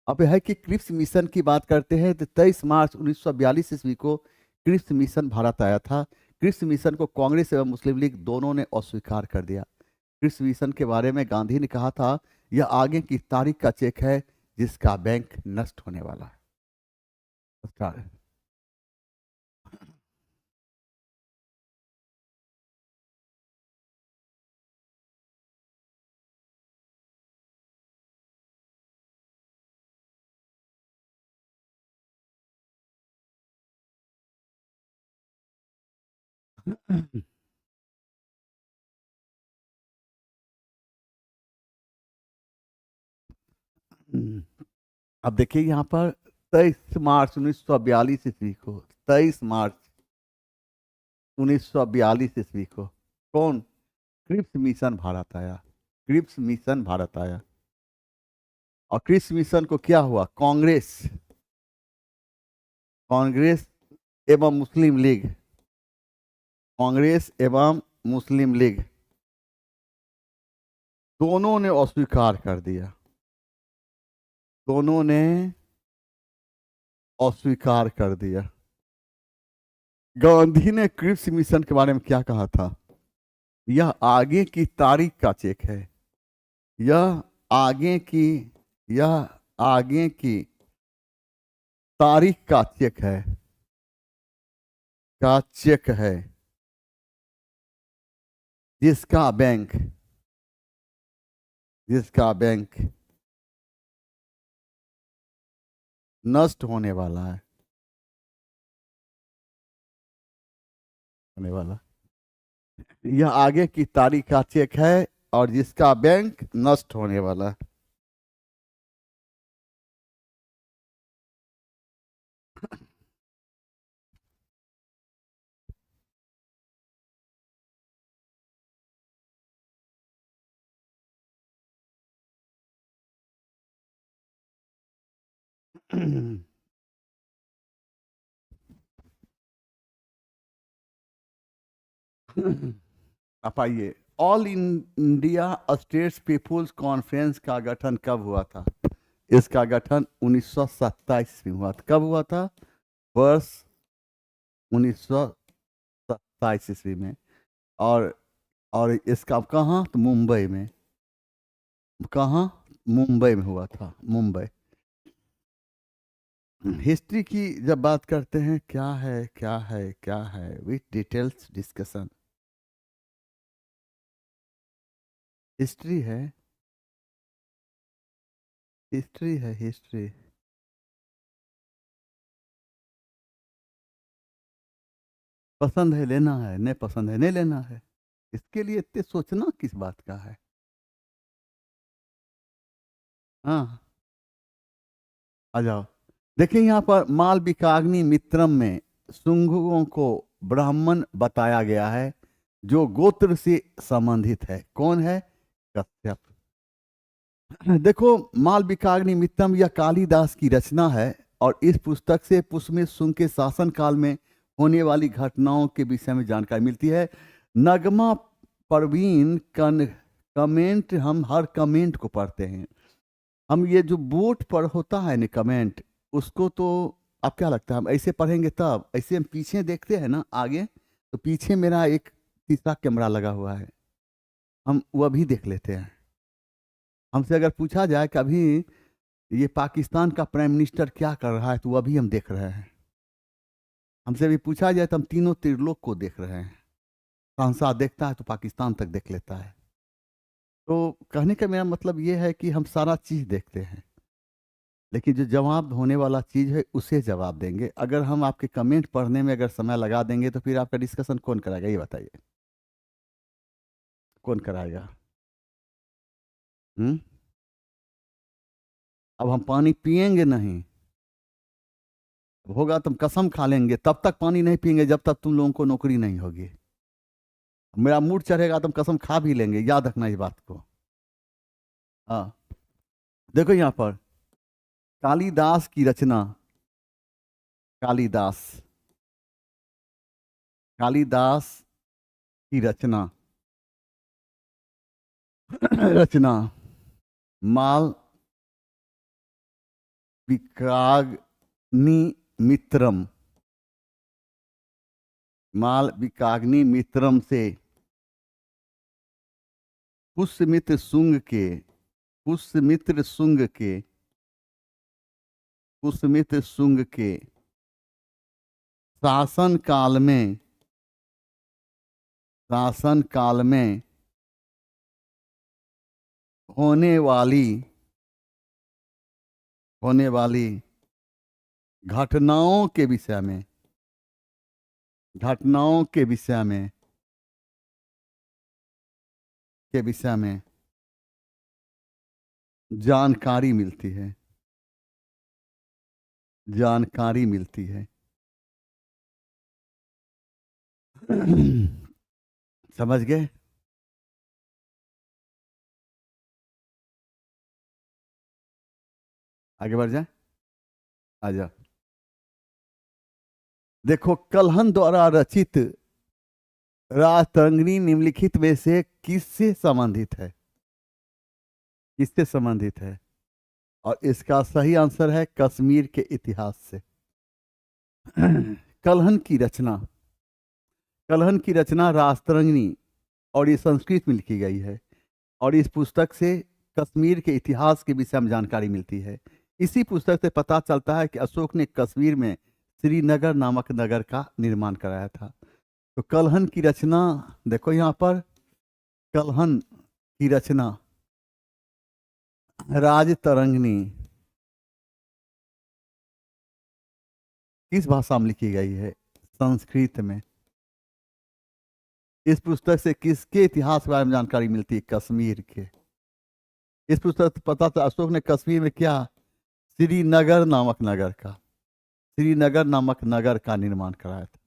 अब है कि क्रिप्स मिशन की बात करते हैं तो 23 मार्च 1942 ईस्वी को क्रिप्स मिशन भारत आया था। क्रिप्स मिशन को कांग्रेस एवं मुस्लिम लीग दोनों ने अस्वीकार कर दिया। क्रिप्स मिशन के बारे में गांधी ने कहा था, यह आगे की तारीख का चेक है जिसका बैंक नष्ट होने वाला है। अब देखिए यहाँ पर 23 मार्च 1942 ईस्वी को, 23 मार्च 1942 ईस्वी को कौन? क्रिप्स मिशन भारत आया। क्रिप्स मिशन भारत आया और क्रिप्स मिशन को क्या हुआ? कांग्रेस एवं मुस्लिम लीग, कांग्रेस एवं मुस्लिम लीग दोनों ने अस्वीकार कर दिया, दोनों ने अस्वीकार कर दिया। गांधी ने क्रिप्स मिशन के बारे में क्या कहा था? यह आगे की तारीख का चेक है, यह आगे की तारीख का चेक है जिसका बैंक नष्ट होने वाला है, यह आगे की तारीख का चेक है और जिसका बैंक नष्ट होने वाला है। आप आइए, all India states peoples conference का गठन कब हुआ था? इसका गठन 1927 में हुआ था। कब हुआ था? वर्ष 1927 ईस्वी में। और इसका कहाँ? तो मुंबई में। कहाँ? मुंबई में हुआ था, मुंबई। हिस्ट्री की जब बात करते हैं, क्या है विथ डिटेल्स डिस्कशन। हिस्ट्री है, हिस्ट्री। पसंद है लेना है, नहीं पसंद है नहीं लेना है। इसके लिए इतने सोचना किस बात का है? हाँ, आ जाओ। देखिए यहाँ पर मालविकाग्नि मित्रम में शुंगों को ब्राह्मण बताया गया है जो गोत्र से संबंधित है। कौन है? कश्यप। देखो, मालविकाग्नि मित्रम यह कालिदास की रचना है और इस पुस्तक से पुष्य शुंग के शासन काल में होने वाली घटनाओं के विषय में जानकारी मिलती है। नगमा परवीन कमेंट, हम हर कमेंट को पढ़ते हैं। हम ये जो बोर्ड पर होता है ना कमेंट, उसको तो अब क्या लगता है हम ऐसे पढ़ेंगे तब, ऐसे हम पीछे देखते हैं ना आगे, तो पीछे मेरा एक तीसरा कैमरा लगा हुआ है, हम वह भी देख लेते हैं। हमसे अगर पूछा जाए कि अभी ये पाकिस्तान का प्राइम मिनिस्टर क्या कर रहा है, तो वह भी हम देख रहे हैं। हमसे भी पूछा जाए तो हम तीनों त्रिलोक को देख रहे हैं। सांसा देखता है तो पाकिस्तान तक देख लेता है। तो कहने का मेरा मतलब ये है कि हम सारा चीज़ देखते हैं, लेकिन जो जवाब होने वाला चीज़ है उसे जवाब देंगे। अगर हम आपके कमेंट पढ़ने में अगर समय लगा देंगे तो फिर आपका डिस्कशन कौन कराएगा, ये बताइए, कौन कराएगा? हम्म? अब हम पानी पिएंगे नहीं, होगा तुम कसम खा लेंगे, तब तक पानी नहीं पिएंगे जब तक तुम लोगों को नौकरी नहीं होगी। मेरा मूड चढ़ेगा तुम कसम खा भी लेंगे, याद रखना इस बात को। हाँ, देखो यहाँ पर कालिदास की रचना, कालिदास कालिदास की रचना रचना माल विकाग्नि मित्रम, माल विकाग्नि मित्रम से पुष्यमित्र शुंग के, पुष्यमित्र शुंग के, पुष्यमित्र शुंग के शासन काल में, शासन काल में होने वाली घटनाओं के विषय में, घटनाओं के विषय में, के विषय में जानकारी मिलती है, जानकारी मिलती है। समझ गए? आगे बढ़ जाए, आ जाओ। देखो, कलहन द्वारा रचित राजतरंगिणी निम्नलिखित में से किससे संबंधित है? किससे संबंधित है? और इसका सही आंसर है कश्मीर के इतिहास से। कलहन की रचना, कलहन की रचना राजतरंगिणी, और ये संस्कृत में लिखी गई है, और इस पुस्तक से कश्मीर के इतिहास के विषय में जानकारी मिलती है। इसी पुस्तक से पता चलता है कि अशोक ने कश्मीर में श्रीनगर नामक नगर का निर्माण कराया था। तो कलहन की रचना, देखो यहाँ पर कलहन की रचना राजतरंगिणी किस भाषा में लिखी गई है? संस्कृत में। इस पुस्तक से किसके इतिहास के बारे में जानकारी मिलती है? कश्मीर के। इस पुस्तक से पता था अशोक ने कश्मीर में क्या, श्रीनगर नामक नगर का, श्रीनगर नामक नगर का निर्माण कराया था।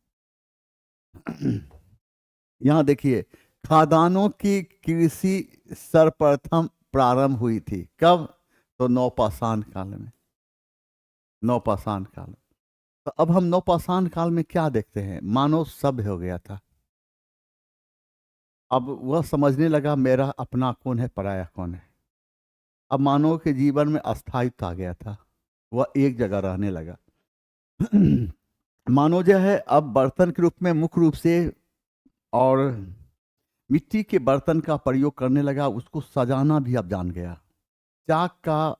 यहाँ देखिए, खादानों की कृषि सर्वप्रथम प्रारंभ हुई थी कब? तो नौपाषाण काल में, नौपाषाण काल। तो अब हम नौपाषाण काल में क्या देखते हैं? मानव सभ्य हो गया था। अब वह समझने लगा मेरा अपना कौन है, पराया कौन है। अब मानव के जीवन में अस्थायित्व आ गया था, वह एक जगह रहने लगा। मानव जो है अब बर्तन के रूप में मुख्य रूप से और मिट्टी के बर्तन का प्रयोग करने लगा, उसको सजाना भी अब जान गया। चाक का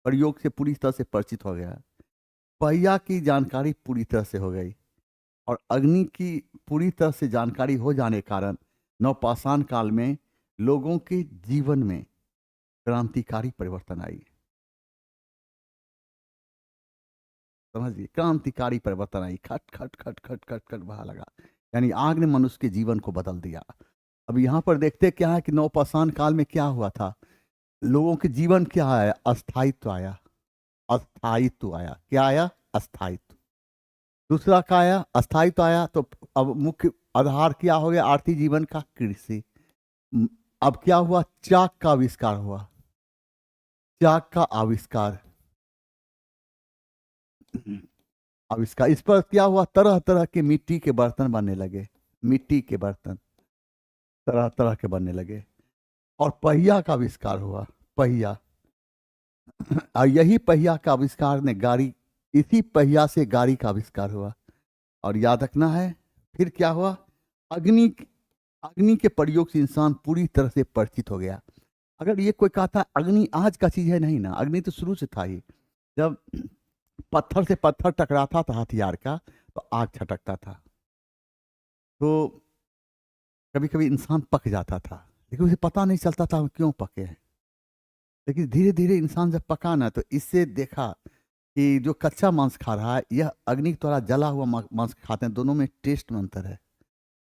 प्रयोग से पूरी तरह से परिचित हो गया। पहिया की जानकारी पूरी तरह से हो गई, और अग्नि की पूरी तरह से जानकारी हो जाने के कारण नवपाषाण काल में लोगों के जीवन में क्रांतिकारी परिवर्तन आई। समझिए, क्रांतिकारी परिवर्तन आई। खट खट खट खट खट खट बहा लगा, यानी आग ने मनुष्य के जीवन को बदल दिया। अब यहाँ पर देखते क्या है कि नवपाषाण काल में क्या हुआ था, लोगों के जीवन क्या आया? अस्थायित्व आया, अस्थायित्व आया। क्या आया? अस्थायित्व। दूसरा क्या आया? अस्थायित्व आया। तो अब मुख्य आधार क्या हो गया आर्थिक जीवन का? कृषि। अब क्या हुआ? चाक का आविष्कार हुआ, चाक का आविष्कार। आविष्कार। इस पर क्या हुआ, तरह तरह के मिट्टी के बर्तन बनने लगे, मिट्टी के बर्तन तरह तरह के बनने लगे। और पहिया का आविष्कार हुआ, पहिया। और यही पहिया का आविष्कार ने गाड़ी, इसी पहिया से गाड़ी का आविष्कार हुआ। और याद रखना है फिर क्या हुआ, अग्नि, अग्नि के प्रयोग से इंसान पूरी तरह से परिचित हो गया। अगर ये कोई कहता अग्नि आज का चीज है, नहीं ना, अग्नि तो शुरू से था ही। जब पत्थर से पत्थर टकराता था हथियार का तो आग छटकता था। तो कभी कभी इंसान पक जाता था, लेकिन उसे पता नहीं चलता था हम क्यों पके हैं। लेकिन धीरे धीरे इंसान जब पका ना, तो इससे देखा कि जो कच्चा मांस खा रहा है, यह अग्नि के द्वारा जला हुआ मांस खाते हैं, दोनों में टेस्ट में अंतर है।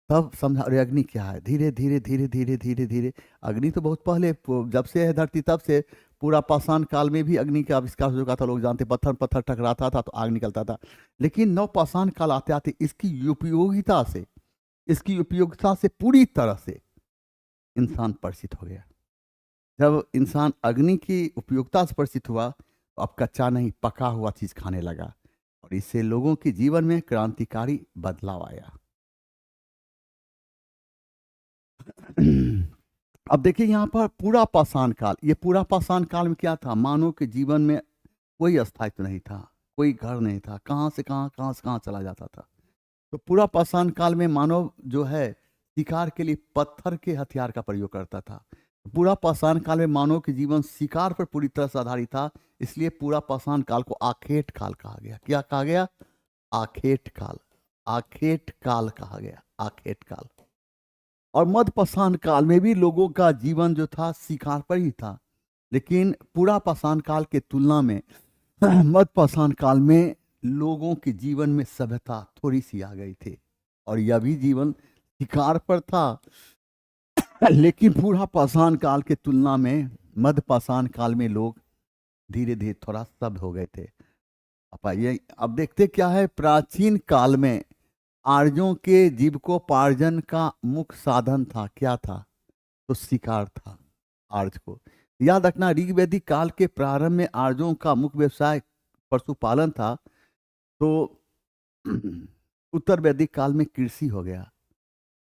तब समझा अरे अग्नि क्या है। धीरे धीरे धीरे धीरे धीरे धीरे अग्नि तो बहुत पहले, जब से है धरती तब से, पूरा पाषाण काल में भी अग्नि का आविष्कार हो चुका था। लोग जानते, पत्थर पत्थर टकराता था तो आग निकलता था। लेकिन नव पाषाण काल आते आते इसकी उपयोगिता से पूरी तरह से इंसान परिचित हो गया। जब इंसान अग्नि की उपयोगिता से परिचित हुआ तो अब कच्चा नहीं, पका हुआ चीज खाने लगा। और इससे लोगों के जीवन में क्रांतिकारी बदलाव आया। अब देखिए यहाँ पर पूरा पाषाण काल, ये पूरा पाषाण काल में क्या था, मानव के जीवन में कोई अस्थायित्व नहीं था, कोई घर नहीं था, कहाँ से कहाँ, कहाँ से कहाँ चला जाता था। तो पूरा पाषाण काल में मानव जो है शिकार के लिए पत्थर के हथियार का प्रयोग करता था। पूरा पाषाण काल में मानव के जीवन शिकार पर पूरी तरह से आधारित था। इसलिए पूरा पाषाण काल को आखेट काल कहा गया। क्या कहा गया, आखेट काल, आखेट काल कहा गया, आखेट काल। और मध्य पाषाण काल में भी लोगों का जीवन जो था शिकार पर ही था। लेकिन पूरा पाषाण काल के तुलना में मध्य पाषाण काल में लोगों के जीवन में सभ्यता थोड़ी सी आ गई थी। और यह भी जीवन शिकार पर था। लेकिन पूरा पाषाण काल के तुलना में मध्य पाषाण काल में लोग धीरे धीरे थोड़ा सभ्य हो गए थे। अब देखते क्या है, प्राचीन काल में आर्यों के जीविकोपार्जन का मुख्य साधन था, क्या था, तो शिकार था। आर्य को याद रखना, ऋग्वैदिक काल के प्रारंभ में आर्यों का मुख्य व्यवसाय पशुपालन था। तो उत्तर वैदिक काल में कृषि हो गया।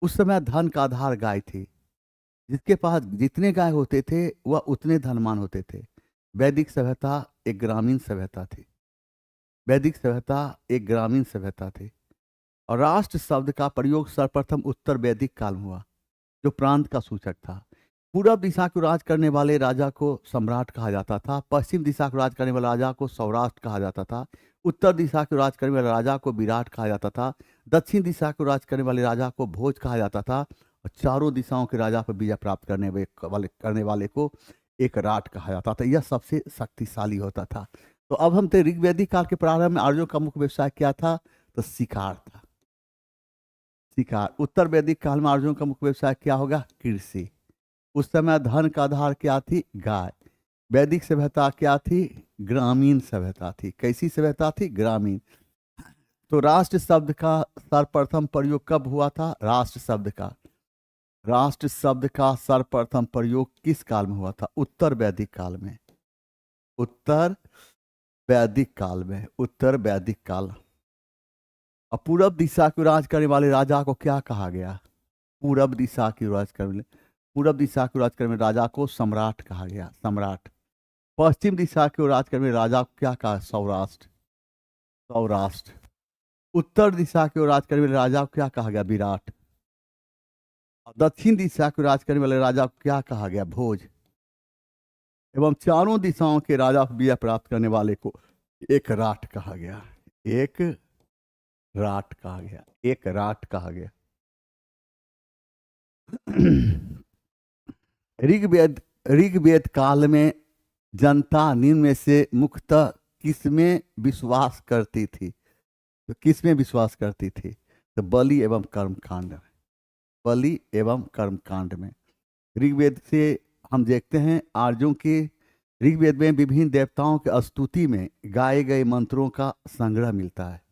उस समय धन का आधार गाय थी। जिसके पास जितने गाय होते थे वह उतने धनवान होते थे। वैदिक सभ्यता एक ग्रामीण सभ्यता थी। वैदिक सभ्यता एक ग्रामीण सभ्यता थी। और राष्ट्र शब्द का प्रयोग सर्वप्रथम उत्तर वैदिक काल में हुआ, जो प्रांत का सूचक था। पूर्व दिशा को राज करने वाले राजा को सम्राट कहा जाता था। पश्चिम दिशा को राज करने वाले राजा को सौराष्ट्र कहा जाता था। उत्तर दिशा को राज करने वाले राजा को विराट कहा जाता था। दक्षिण दिशा को राज करने वाले राजा को भोज कहा जाता था। और चारों दिशाओं के राजा पर विजय प्राप्त करने वाले को एक राट कहा जाता था। यह सबसे शक्तिशाली होता था। तो अब हम ऋग्वैदिक काल के प्रारंभ में आर्यों का मुख्य व्यवसाय क्या था, तो शिकार था, शिकार। उत्तर वैदिक काल में आर्यों का मुख्य व्यवसाय क्या होगा, कृषि। उस समय धन का आधार क्या थी, गाय। वैदिक सभ्यता क्या थी, ग्रामीण सभ्यता थी। कैसी सभ्यता थी, ग्रामीण। तो राष्ट्र शब्द का सर्वप्रथम प्रयोग कब हुआ था, राष्ट्र शब्द का सर्वप्रथम प्रयोग किस काल में हुआ था, उत्तर वैदिक काल में, उत्तर वैदिक काल में, उत्तर वैदिक काल। और पूरब दिशा को राज करने वाले राजा को क्या कहा गया, पूरब दिशा की राज करने, पूरब दिशा को राज करने वाले राजा को सम्राट कहा गया, सम्राट। पश्चिम दिशा की ओर राज करने वाले राजा को क्या कहा, सौराष्ट्र, सौराष्ट्र। उत्तर दिशा की ओर राज करने वाले राजा को क्या कहा गया, विराट। दक्षिण दिशा की ओर राज करने वाले राजा को क्या कहा गया, भोज। एवं चारों दिशाओं के राजा को विजय प्राप्त करने वाले को एक राट कहा गया, एक राट कहा गया, एक राट कहा गया। ऋग्वेद काल में जनता निम्न में से मुख्यतः किसमें विश्वास करती थी, तो किसमें विश्वास करती थी, तो बलि एवं कर्मकांड में, बलि एवं कर्मकांड में। ऋग्वेद से हम देखते हैं आर्यों के, ऋग्वेद में विभिन्न देवताओं के स्तुति में गाए गए मंत्रों का संग्रह मिलता है।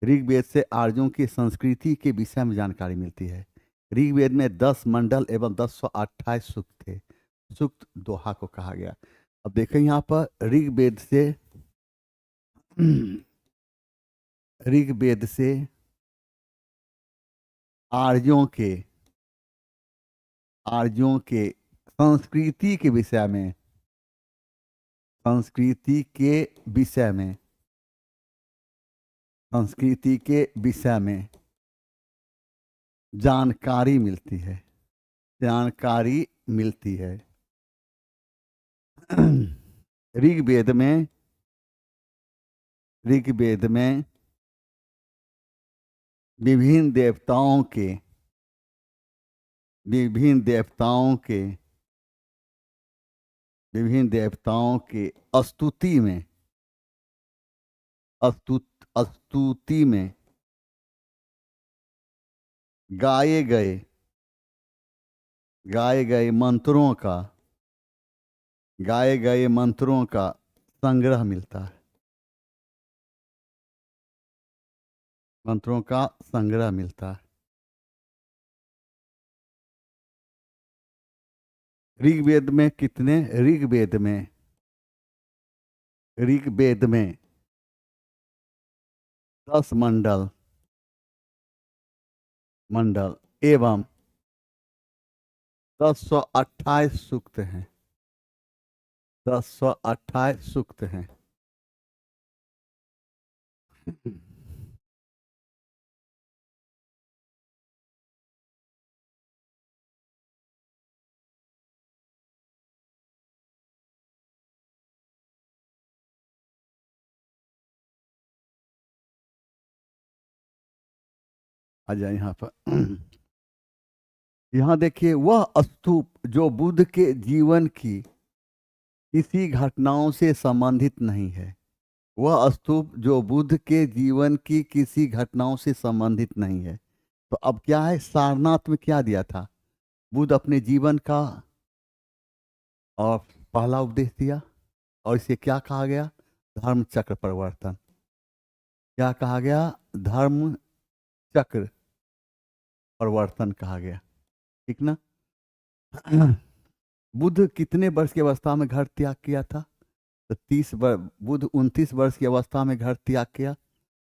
ऋग्वेद से आर्यों की संस्कृति के विषय में जानकारी मिलती है। ऋग्वेद में 10 मंडल एवं 1028 सूक्त थे। सूक्त दोहा को कहा गया। अब देखें यहाँ पर ऋग्वेद से ऋग्वेद से आर्यों के संस्कृति के विषय में, संस्कृति के विषय में, संस्कृति के विषय में जानकारी मिलती है, जानकारी मिलती है। ऋग्वेद में, ऋग्वेद में विभिन्न देवताओं के, विभिन्न देवताओं के, विभिन्न देवताओं के स्तुति में, स्तुति में गाए गए मंत्रों का, गाए गए मंत्रों का संग्रह मिलता है, मंत्रों का संग्रह मिलता है। ऋग्वेद में कितने, ऋग्वेद में, ऋग्वेद में 10 मंडल एवं 1028 सूक्त हैं, 1028 सूक्त हैं। आ जाए यहाँ पर। यहाँ देखिए, वह स्तूप जो बुद्ध के जीवन की किसी घटनाओं से संबंधित नहीं है, वह स्तूप जो बुद्ध के जीवन की किसी घटनाओं से संबंधित नहीं है। तो अब क्या है, सारनाथ में क्या दिया था, बुद्ध अपने जीवन का और पहला उपदेश दिया, और इसे क्या कहा गया, धर्म चक्र परिवर्तन। क्या कहा गया, धर्म चक्र परिवर्तन कहा गया, ठीक ना। बुद्ध कितने वर्ष की अवस्था में घर त्याग किया था, तो 30 वर्ष, बुद्ध 29 वर्ष की अवस्था में घर त्याग किया।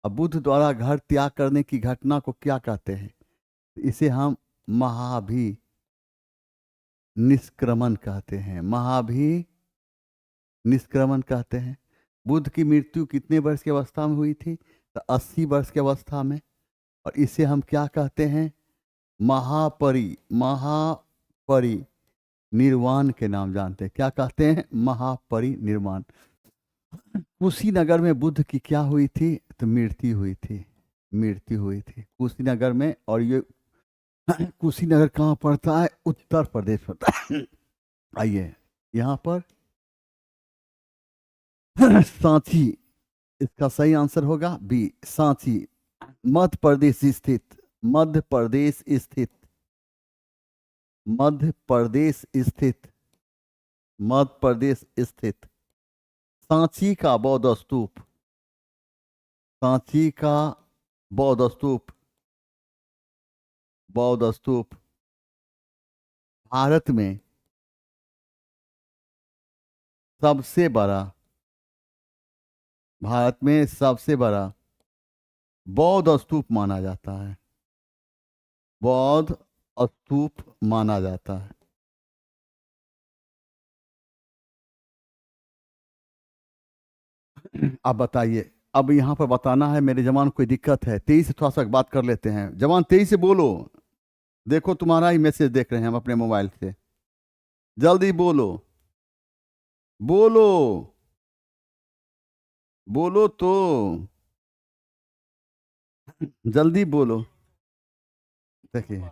अब बुद्ध द्वारा घर त्याग करने की घटना को क्या कहते हैं, इसे हम महाभि निष्क्रमण कहते हैं, महाभि निष्क्रमण कहते हैं। बुद्ध की मृत्यु कितने वर्ष की अवस्था में हुई थी, तो 80 वर्ष की अवस्था में, और इसे हम क्या कहते हैं, महापरि निर्वाण के नाम जानते हैं। क्या कहते हैं, महापरिनिर्वाण। कुशीनगर में बुद्ध की क्या हुई थी, तो मृत्यु हुई थी, मृत्यु हुई थी कुशीनगर में। और ये कुशीनगर कहाँ पड़ता है, उत्तर प्रदेश पड़ता है। आइए यहाँ पर सांची, इसका सही आंसर होगा बी, सांची, मध्य प्रदेश स्थित, मध्य प्रदेश स्थित, मध्य प्रदेश स्थित, मध्य प्रदेश स्थित सांची का बौद्ध स्तूप, सांची का बौद्ध स्तूप, बौद्ध स्तूप भारत में सबसे बड़ा, भारत में सबसे बड़ा बौद्ध स्तूप माना जाता है, बौद्ध स्तूप माना जाता है। अब बताइए, अब यहाँ पर बताना है, मेरे जवान कोई दिक्कत है, 23 से थोड़ा सा बात कर लेते हैं। जवान 23 से बोलो, देखो तुम्हारा ही मैसेज देख रहे हैं हम अपने मोबाइल से, जल्दी बोलो, बोलो, बोलो तो, जल्दी बोलो। देखिए,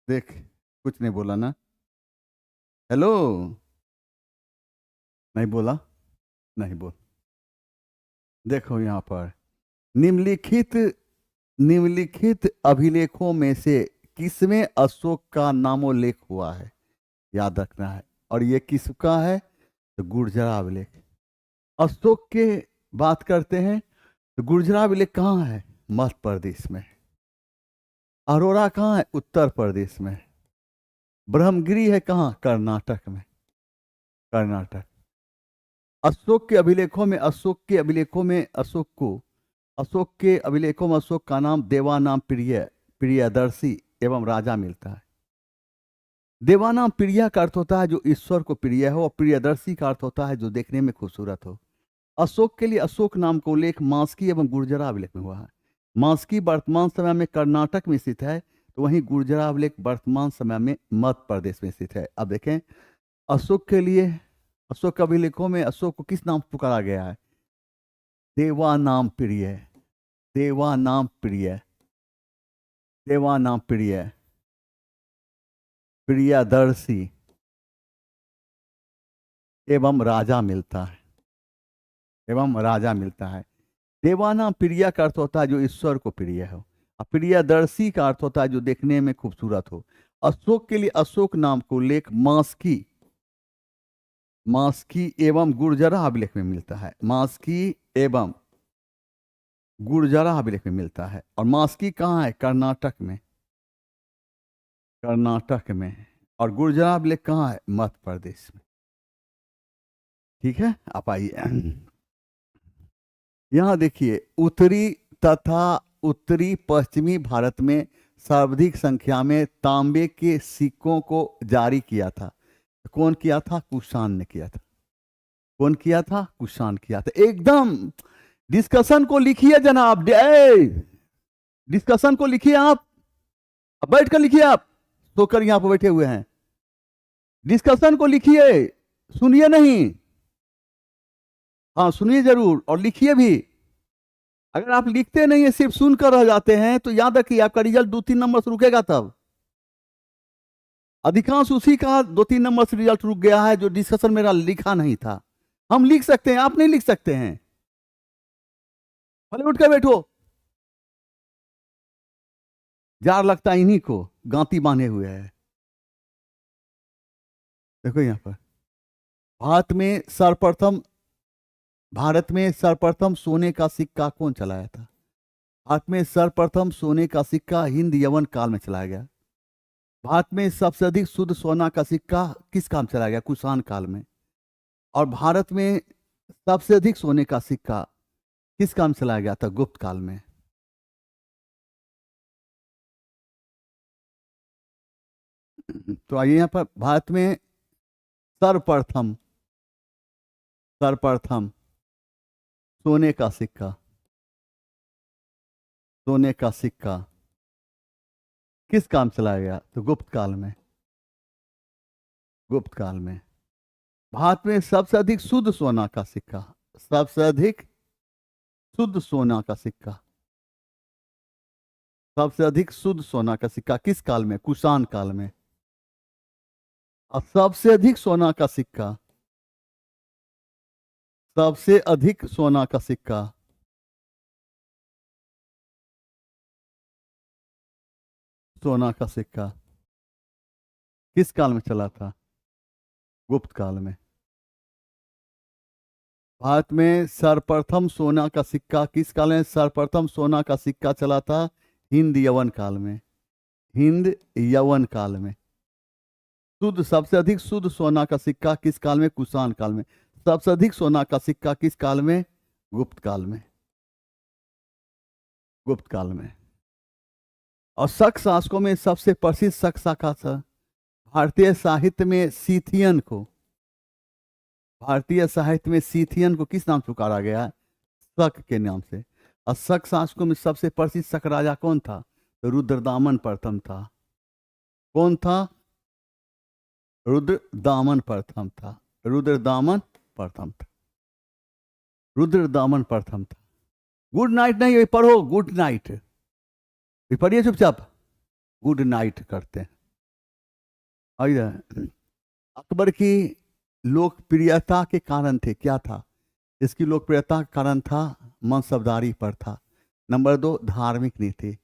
देख, कुछ नहीं बोला ना, हेलो, नहीं बोला, नहीं बोल। देखो यहाँ पर निम्नलिखित, निम्नलिखित अभिलेखों में से किसमें अशोक का नामोल्लेख हुआ है, याद रखना है। और ये किसका है, तो गुर्जरा अभिलेख। अशोक के बात करते हैं तो गुर्जरा अभिलेख कहाँ है, मध्य प्रदेश में। अरोरा कहाँ है, उत्तर प्रदेश में। ब्रह्मगिरी है कहाँ, कर्नाटक में, कर्नाटक। अशोक के अभिलेखों में अशोक का नाम देवानाम प्रियदर्शी एवं राजा मिलता है। देवानाम प्रिय का अर्थ होता है जो ईश्वर को प्रिय हो, और प्रियदर्शी का अर्थ होता है जो देखने में खूबसूरत हो। अशोक के लिए अशोक नाम का उल्लेख मास्की एवं गुर्जरा अभिलेख में हुआ है। मास्की वर्तमान समय में कर्नाटक में स्थित है, तो वहीं गुर्जरा अभिलेख वर्तमान समय में मध्य प्रदेश में स्थित है। अब देखें, अशोक के लिए अशोक अभिलेखों में अशोक को किस नाम से पुकारा गया है? देवानाम प्रिय, देवानाम प्रिय, देवानाम प्रिय, प्रियदर्शी एवं राजा मिलता है, एवं राजा मिलता है। देवानाम प्रिय का अर्थ होता है जो ईश्वर को प्रिय हो, और प्रियदर्शी का अर्थ होता है जो देखने में खूबसूरत हो। अशोक के लिए अशोक नाम को उल्लेख मास्की एवं गुर्जरा अभिलेख में मिलता है। मास्की एवं गुर्जरा अभिलेख में मिलता है। और मास्की कहाँ है? कर्नाटक में, कर्नाटक में। और गुर्जरा अभिलेख कहाँ है? मध्य प्रदेश में। ठीक है, आप आइए यहां देखिए, उत्तरी तथा उत्तरी पश्चिमी भारत में सर्वाधिक संख्या में तांबे के सिक्कों को जारी किया था। कौन किया था? कुषाण ने किया था। कौन किया था? कुषाण किया था। एकदम डिस्कशन को लिखिए जनाब, डिस्कशन को लिखिए आप, बैठ कर लिखिए। आप सोकर यहां पर बैठे हुए हैं, डिस्कशन को लिखिए, सुनिए नहीं, हाँ सुनिए जरूर और लिखिए भी। अगर आप लिखते नहीं है, सिर्फ सुनकर रह जाते हैं, तो याद रखिए आपका रिजल्ट 2-3 नंबर से रुकेगा। तब अधिकांश उसी का 2-3 नंबर से रिजल्ट रुक गया है जो डिस्कशन मेरा लिखा नहीं था। हम लिख सकते हैं, आप नहीं लिख सकते हैं। भले उठ कर बैठो, जार लगता है इन्हीं को, गांती बांधे हुए है। देखो यहां पर, भारत में सर्वप्रथम सोने का सिक्का कौन चलाया था? भारत में सर्वप्रथम सोने का सिक्का हिंद यवन काल में चलाया गया। भारत में सबसे अधिक शुद्ध सोना का सिक्का किस काल में चलाया गया? कुषाण काल में। और भारत में सबसे अधिक सोने का सिक्का किस काल में चलाया गया था? गुप्त काल में। तो आइए यहां पर, भारत में सर्वप्रथम सोने का सिक्का किस काम चलाया गया? तो गुप्त काल में, गुप्त काल में। भारत में सबसे अधिक शुद्ध सोना का सिक्का, सबसे अधिक शुद्ध सोना का सिक्का, सबसे अधिक शुद्ध सोना का सिक्का किस काल में? कुषाण काल में। और सबसे अधिक सोना का सिक्का, सबसे अधिक सोना का सिक्का किस काल में चला था? गुप्त काल में। भारत में सर्वप्रथम सोना का सिक्का किस काल में? सर्वप्रथम सोना का सिक्का चला था हिंद यवन काल में, हिंद यवन काल में। सबसे अधिक शुद्ध सोना का सिक्का किस काल में? कुषाण काल में। सबसे अधिक सोना का सिक्का किस काल में? गुप्त काल में, गुप्त काल में। और शक शासकों में सबसे प्रसिद्ध शक शाखा था भारतीय साहित्य में सीथियन को, भारतीय साहित्य में सीथियन को किस नाम से पुकारा गया है? शक के नाम से। और शक शासकों में सबसे प्रसिद्ध शक राजा कौन था? तो रुद्रदामन प्रथम था। कौन था? रुद्रदामन प्रथम था, रुद्रदामन प्रथम था, रुद्रदामन प्रथम था। गुड नाइट नहीं पढ़ो, गुड नाइट पढ़िए चुपचाप, गुड नाइट करते हैं। अकबर की लोकप्रियता के कारण थे, क्या था? इसकी लोकप्रियता का कारण था मनसबदारी पर था। नंबर 2 धार्मिक नीति,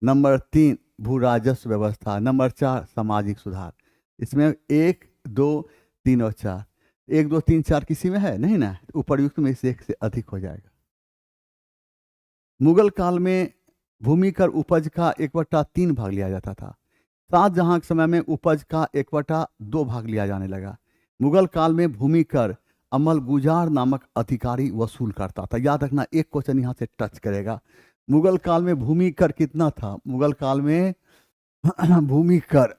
नंबर 3 भू राजस्व व्यवस्था, नंबर 4 सामाजिक सुधार। इसमें 1, 2, 3 और 4, 1, 2, 3, 4 किसी में है नहीं ना? उपर्युक्त में से एक से अधिक हो जाएगा। मुगल काल में भूमि कर उपज का 1/3 भाग लिया जाता था। शाहजहां के समय में उपज का 1/2 भाग लिया जाने लगा। मुगल काल में भूमि कर अमल गुजार नामक अधिकारी वसूल करता था। याद रखना, एक क्वेश्चन यहाँ से टच करेगा। मुगल काल में भूमि कर कितना था? मुगल काल में भूमि कर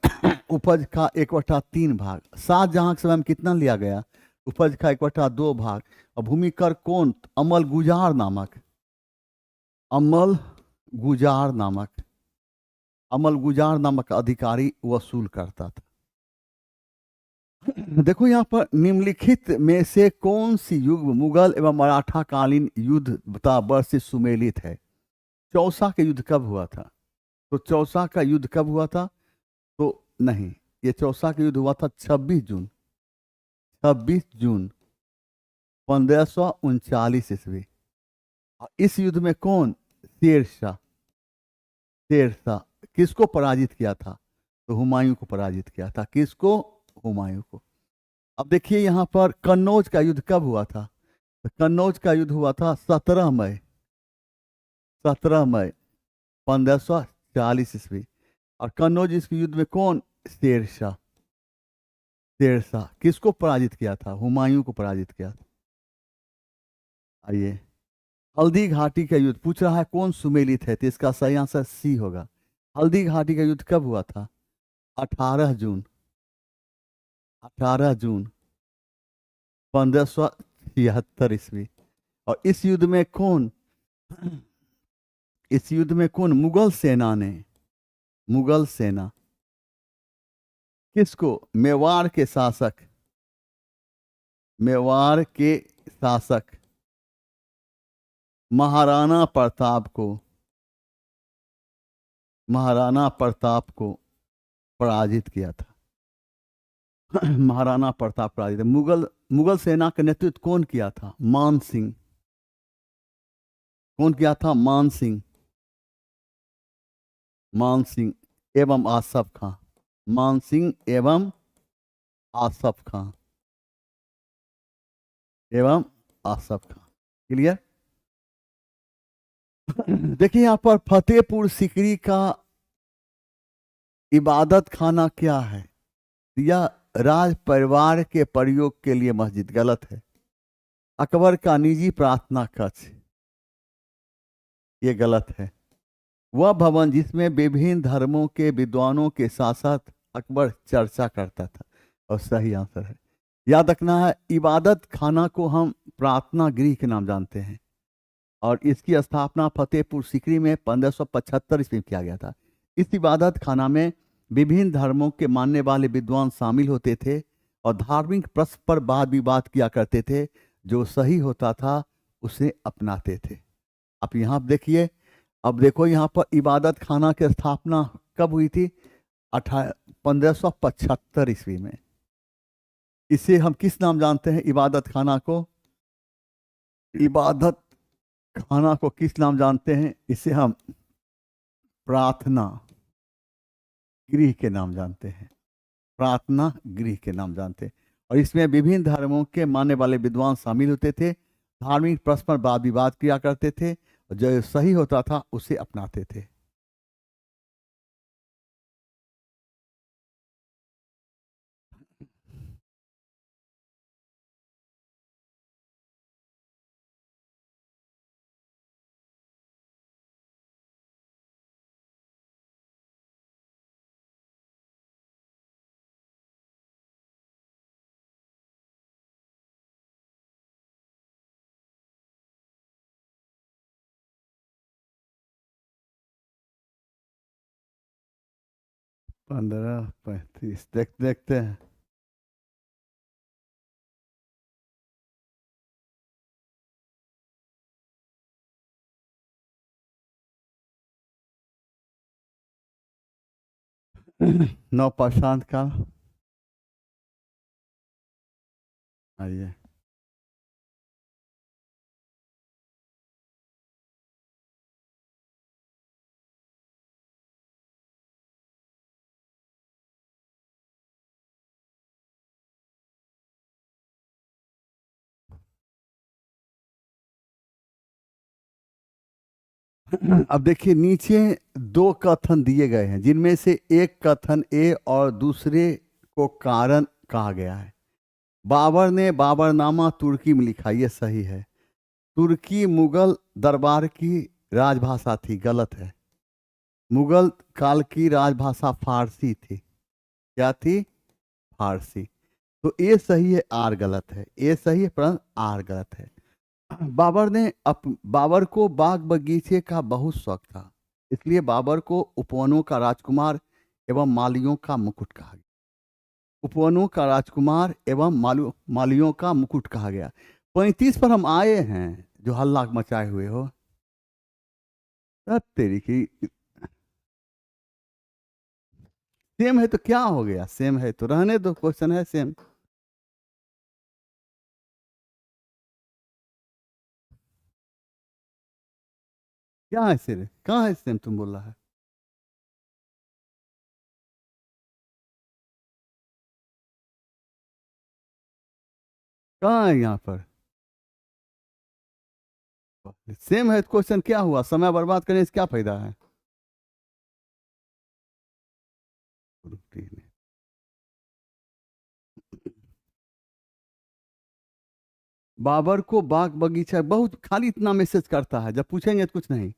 उपज का 1/3 भाग। शाहजहां के समय में कितना लिया गया? उपज का 1/2 भाग। और भूमि कर कौन? अमल गुजार नामक, अमल गुजार नामक, अमल गुजार नामक अधिकारी वसूल करता था। देखो यहाँ पर निम्नलिखित में से कौन सी युग मुगल एवं मराठा कालीन युद्ध वर्ष से सुमेलित है? चौसा का युद्ध कब हुआ था? तो चौसा का युद्ध कब हुआ था? तो नहीं, ये चौसा का युद्ध हुआ था 26 जून, 26 जून 1539 ईस्वी। इस युद्ध में कौन? शेरशाह, शेरशाह किसको पराजित किया था? तो हुमायूं को पराजित किया था। किसको? हुमायूं को। अब देखिए यहाँ पर कन्नौज का युद्ध कब हुआ था? तो कन्नौज का युद्ध हुआ था 17 मई, 17 मई 1540 ईस्वी। और कन्नौज इस युद्ध में कौन? शेरशाह, शेरशाह किसको पराजित किया था? हुमायूं को पराजित किया था। आइए, हल्दी घाटी का युद्ध पूछ रहा है कौन सुमेलित है? तो इसका सही आंसर सी होगा। हल्दी घाटी का युद्ध कब हुआ था? 18 जून, 18 जून 1576 ईस्वी। और इस युद्ध में कौन, इस युद्ध में कौन मुगल सेना ने, मुगल सेना किसको? मेवाड़ के शासक, मेवाड़ के शासक महाराणा प्रताप को, महाराणा प्रताप को पराजित किया था। महाराणा प्रताप पराजित। मुगल सेना का नेतृत्व कौन किया था? मान सिंह। कौन किया था? मान सिंह, मान सिंह एवं आसफ खां, मान सिंह एवं आसफ खां, एवं आसफ खां। क्लियर? देखिए यहाँ पर फतेहपुर सीकरी का इबादत खाना क्या है? यह राज परिवार के प्रयोग के लिए मस्जिद। गलत है। अकबर का निजी प्रार्थना कक्ष, ये गलत है। वह भवन जिसमें विभिन्न धर्मों के विद्वानों के साथ साथ अकबर चर्चा करता था। और सही आंसर है। याद रखना है, इबादत खाना को हम प्रार्थना गृह के नाम जानते हैं। और इसकी स्थापना फतेहपुर सीकरी में 1575 ईस्वी में किया गया था। इस इबादत खाना में विभिन्न धर्मों के मानने वाले विद्वान शामिल होते थे और धार्मिक प्रश्न पर वाद विवाद किया करते थे। जो सही होता था उसे अपनाते थे। आप यहाँ देखिए, अब देखो यहाँ पर इबादत खाना की स्थापना कब हुई थी? 1575 ईस्वी में। इसे हम किस नाम जानते हैं? इबादत खाना को, इबादत खाना को किस नाम जानते हैं? इसे हम प्रार्थना गृह के नाम जानते हैं, प्रार्थना गृह के नाम जानते हैं। और इसमें विभिन्न धर्मों के मानने वाले विद्वान शामिल होते थे, धार्मिक प्रश्न पर वाद विवाद किया करते थे और जो सही होता था उसे अपनाते थे। पंद्रह 35 देखते हैं। नौ प्रशांत काल। आइए, अब देखिए नीचे दो कथन दिए गए हैं, जिनमें से एक कथन ए और दूसरे को कारण कहा गया है। बाबर ने बाबरनामा तुर्की में लिखा, ये सही है। तुर्की मुगल दरबार की राजभाषा थी, गलत है। मुगल काल की राजभाषा फारसी थी। क्या थी? फारसी। तो ए सही है, आर गलत है। ए सही है पर आर गलत है। बाबर को बाग बगीचे का बहुत शौक था, इसलिए बाबर को उपवनों का राजकुमार एवं मालियों का मुकुट कहा गया। उपवनों का राजकुमार एवं मालियों का मुकुट कहा गया। 35 पर हम आए हैं, जो हल्ला मचाए हुए हो। तेरी की सेम है तो क्या हो गया? सेम है तो रहने दो, क्वेश्चन है सेम। क्या है सिर? कहाँ है सेम तुम बोल रहा है? कहाँ है यहाँ पर? सेम है तो क्वेश्चन क्या हुआ? समय बर्बाद करने से क्या फायदा है? बाबर को बाग बगीचा, बहुत खाली इतना मैसेज करता है, जब पूछेंगे तो कुछ नहीं।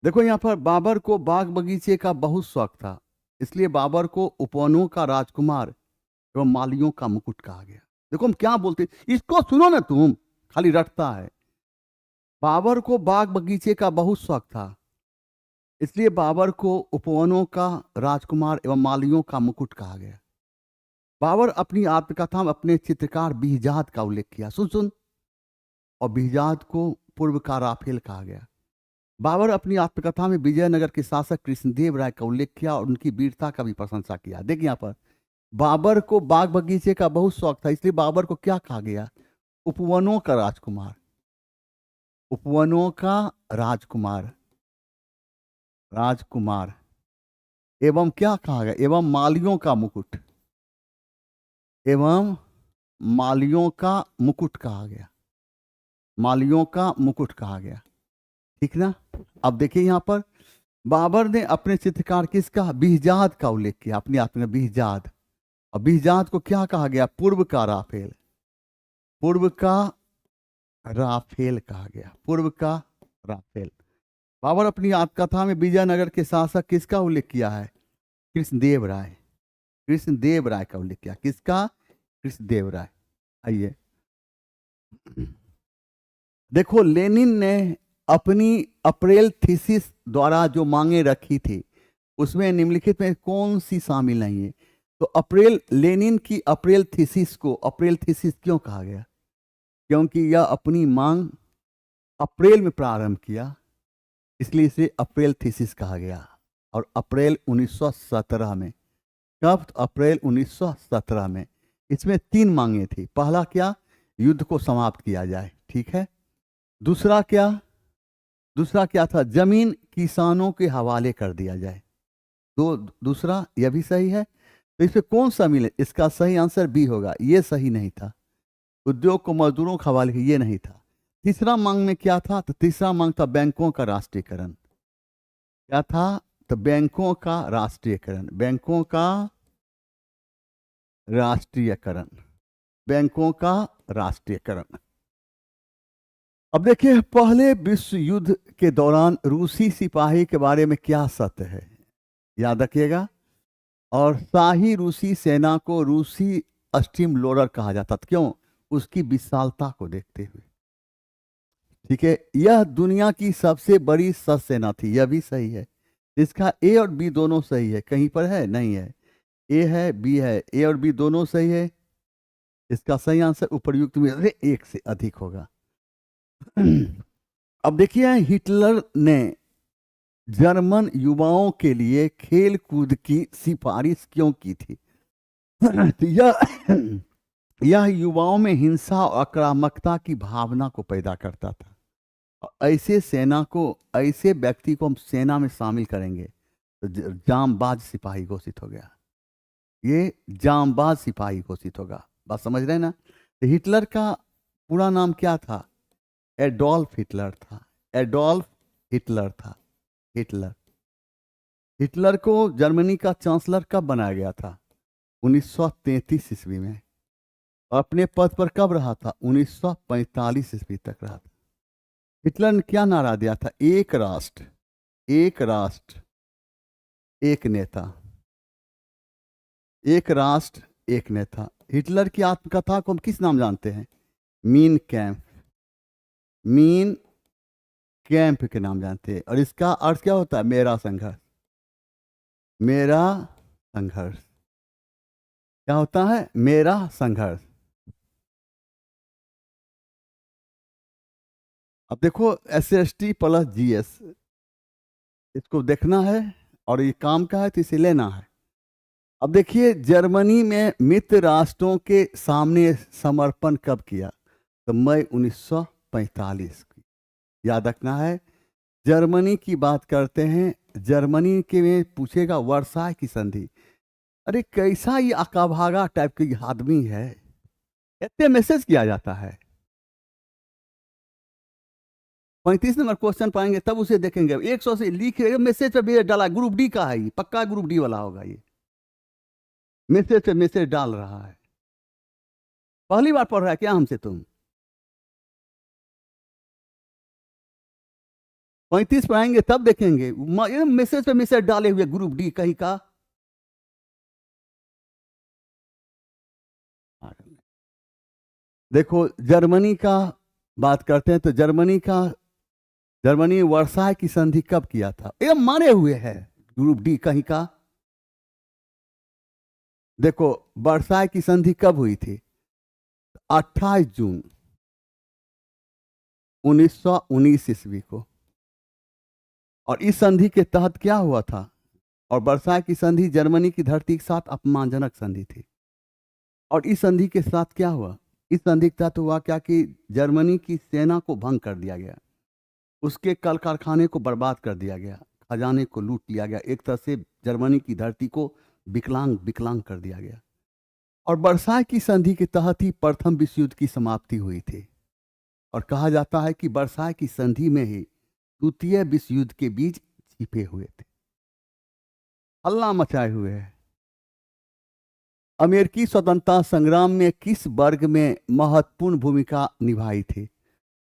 देखो यहाँ पर, बाबर को बाग बगीचे का बहुत शौक था, इसलिए बाबर को उपवनों का राजकुमार एवं मालियों का मुकुट कहा गया। देखो हम क्या बोलते, इसको सुनो ना तुम, खाली रटता है। बाबर को बाग बगीचे का बहुत शौक था, इसलिए बाबर को उपवनों का राजकुमार एवं मालियों का मुकुट कहा गया। बाबर अपनी आत्मकथा में अपने चित्रकार बिहजाद का उल्लेख किया। सुन सुन। और बिहजाद को पूर्व का राफेल कहा गया। बाबर अपनी आत्मकथा में विजयनगर के शासक कृष्णदेव राय का उल्लेख किया और उनकी वीरता का भी प्रशंसा किया। देखिए यहाँ पर, बाबर को बाग बगीचे का बहुत शौक था, इसलिए बाबर को क्या कहा गया? उपवनों का राजकुमार। उपवनों का राजकुमार, राजकुमार एवं क्या कहा गया? एवं मालियों का मुकुट, एवं मालियों का मुकुट कहा गया। मालियों का मुकुट कहा गया, ठीक ना? अब देखिए यहाँ पर, बाबर ने अपने चित्रकार किसका? बिहजाद का उल्लेख किया अपनी आत्मा में, बिहजाद। और बिहजाद को क्या कहा गया? पूर्व का राफेल। पूर्व का राफेल कहा गया, पूर्व का राफेल। बाबर अपनी आत्मकथा में विजयनगर के शासक किसका उल्लेख किया है? कृष्णदेव राय। कृष्णदेव राय का उल्लेख किया। किसका? कृष्णदेव राय। आइए देखो, लेनिन ने अपनी अप्रैल थीसिस द्वारा जो मांगे रखी थी, उसमें निम्नलिखित में कौन सी शामिल नहीं है? तो अप्रैल, लेनिन की अप्रैल थीसिस को अप्रैल थीसिस क्यों कहा गया? क्योंकि यह अपनी मांग अप्रैल में प्रारंभ किया, इसलिए इसे अप्रैल थीसिस कहा गया। और अप्रैल 1917 में, कब? अप्रैल 1917 में। इसमें 3 मांगे थी। पहला क्या? युद्ध को समाप्त किया जाए, ठीक है। दूसरा क्या? दूसरा क्या था? जमीन किसानों के हवाले कर दिया जाए। दूसरा, यह भी सही है। तो इसमें कौन सा मिले? इसका सही आंसर बी होगा। ये सही नहीं था। उद्योग को मजदूरों के हवाले, ये नहीं था। तीसरा मांग में क्या था? तो तीसरा मांग था बैंकों का राष्ट्रीयकरण। क्या था? तो बैंकों का राष्ट्रीयकरण। बैंकों का राष्ट्रीयकरण। बैंकों का राष्ट्रीयकरण। अब देखिए, पहले विश्व युद्ध के दौरान रूसी सिपाही के बारे में क्या सत्य है, याद रखिएगा। और शाही रूसी सेना को रूसी स्टीम लोडर कहा जाता था। क्यों? उसकी विशालता को देखते हुए, ठीक है। यह दुनिया की सबसे बड़ी सशस्त्र सेना थी, यह भी सही है। इसका ए और बी दोनों सही है। कहीं पर है? नहीं है। ए है, बी है, ए और बी दोनों सही है। इसका सही आंसर उपर्युक्त में से एक से अधिक होगा। अब देखिए, हिटलर ने जर्मन युवाओं के लिए खेल कूद की सिफारिश क्यों की थी? तो यह युवाओं में हिंसा और आक्रामकता की भावना को पैदा करता था। और ऐसे सेना को, ऐसे व्यक्ति को हम सेना में शामिल करेंगे तो जांबाज सिपाही घोषित हो गया। ये जांबाज सिपाही घोषित होगा। बात समझ रहे हैं ना? तो हिटलर का पूरा नाम क्या था? एडोल्फ हिटलर था। एडोल्फ हिटलर था। हिटलर। हिटलर को जर्मनी का चांसलर कब बनाया गया था? 1933 ईस्वी में। अपने पद पर कब रहा था? 1945 ईस्वी तक रहा था। हिटलर ने क्या नारा दिया था? एक राष्ट्र, एक राष्ट्र, एक नेता। एक राष्ट्र, एक नेता। हिटलर की आत्मकथा को हम किस नाम जानते हैं? मीन कैंप, मीन कैंप के नाम जानते हैं। और इसका अर्थ क्या होता है? मेरा संघर्ष, मेरा संघर्ष। क्या होता है? मेरा संघर्ष। अब देखो, SST प्लस GS, इसको देखना है और ये काम का है तो इसे लेना है। अब देखिए, जर्मनी में मित्र राष्ट्रों के सामने समर्पण कब किया? तो मई 1945 की। याद रखना है, जर्मनी की बात करते हैं। जर्मनी के में पूछेगा वर्साय की संधि। अरे कैसा ये अकाभागा टाइप के आदमी है, इतने मैसेज किया जाता है। 35 नंबर क्वेश्चन पाएंगे तब उसे देखेंगे। 100 से लिखे मैसेज पे डाला, ग्रुप डी का है ये, पक्का ग्रुप डी वाला होगा ये। मैसेज पे मैसेज डाल रहा है। पहली बार पढ़ रहा है क्या हमसे तुम? 35 पढ़ाएंगे तब देखेंगे। मैसेज पे मैसेज डाले हुए ग्रुप डी कहीं का। देखो, जर्मनी का बात करते हैं तो जर्मनी वर्साय की संधि कब किया था? ये मारे हुए है ग्रुप डी कहीं का। देखो, वर्साय की संधि कब हुई थी? 28 जून 1919 ईस्वी को। और इस संधि के तहत क्या हुआ था? और वर्साय की संधि जर्मनी की धरती के साथ अपमानजनक संधि थी। और इस संधि के साथ क्या हुआ? इस संधि के तहत हुआ क्या कि जर्मनी की सेना को भंग कर दिया गया, उसके कल कारखाने को बर्बाद कर दिया गया, खजाने को लूट लिया गया। एक तरह से जर्मनी की धरती को विकलांग विकलांग कर दिया गया। और वर्साय की संधि के तहत ही प्रथम विश्व युद्ध की समाप्ति हुई थी। और कहा जाता है कि वर्साय की संधि में ही द्वितीय विश्व युद्ध के बीज छिपे हुए थे, हल्ला मचाए हुए हैं। अमेरिकी स्वतंत्रता संग्राम में किस वर्ग में महत्वपूर्ण भूमिका निभाई थी?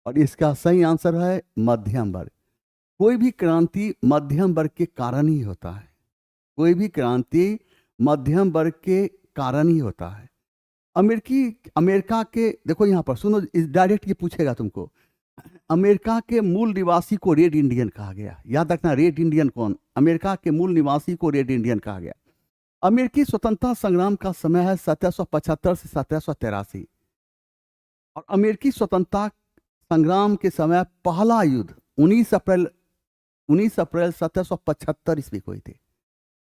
और इसका सही आंसर है मध्यम वर्ग। कोई भी क्रांति मध्यम वर्ग के कारण ही होता है। कोई भी क्रांति मध्यम वर्ग के कारण ही होता है। अमेरिका के, देखो यहां पर सुनो, इस डायरेक्ट ये पूछेगा तुमको। अमेरिका के मूल निवासी को रेड इंडियन कहा गया। याद रखना, रेड इंडियन कौन? अमेरिका के मूल निवासी को रेड इंडियन कहा गया। अमेरिकी स्वतंत्रता संग्राम का समय है 1775 से 1783। और अमेरिकी स्वतंत्रता संग्राम के समय पहला युद्ध 19 अप्रैल 1775 ईस्वी को हुई थी।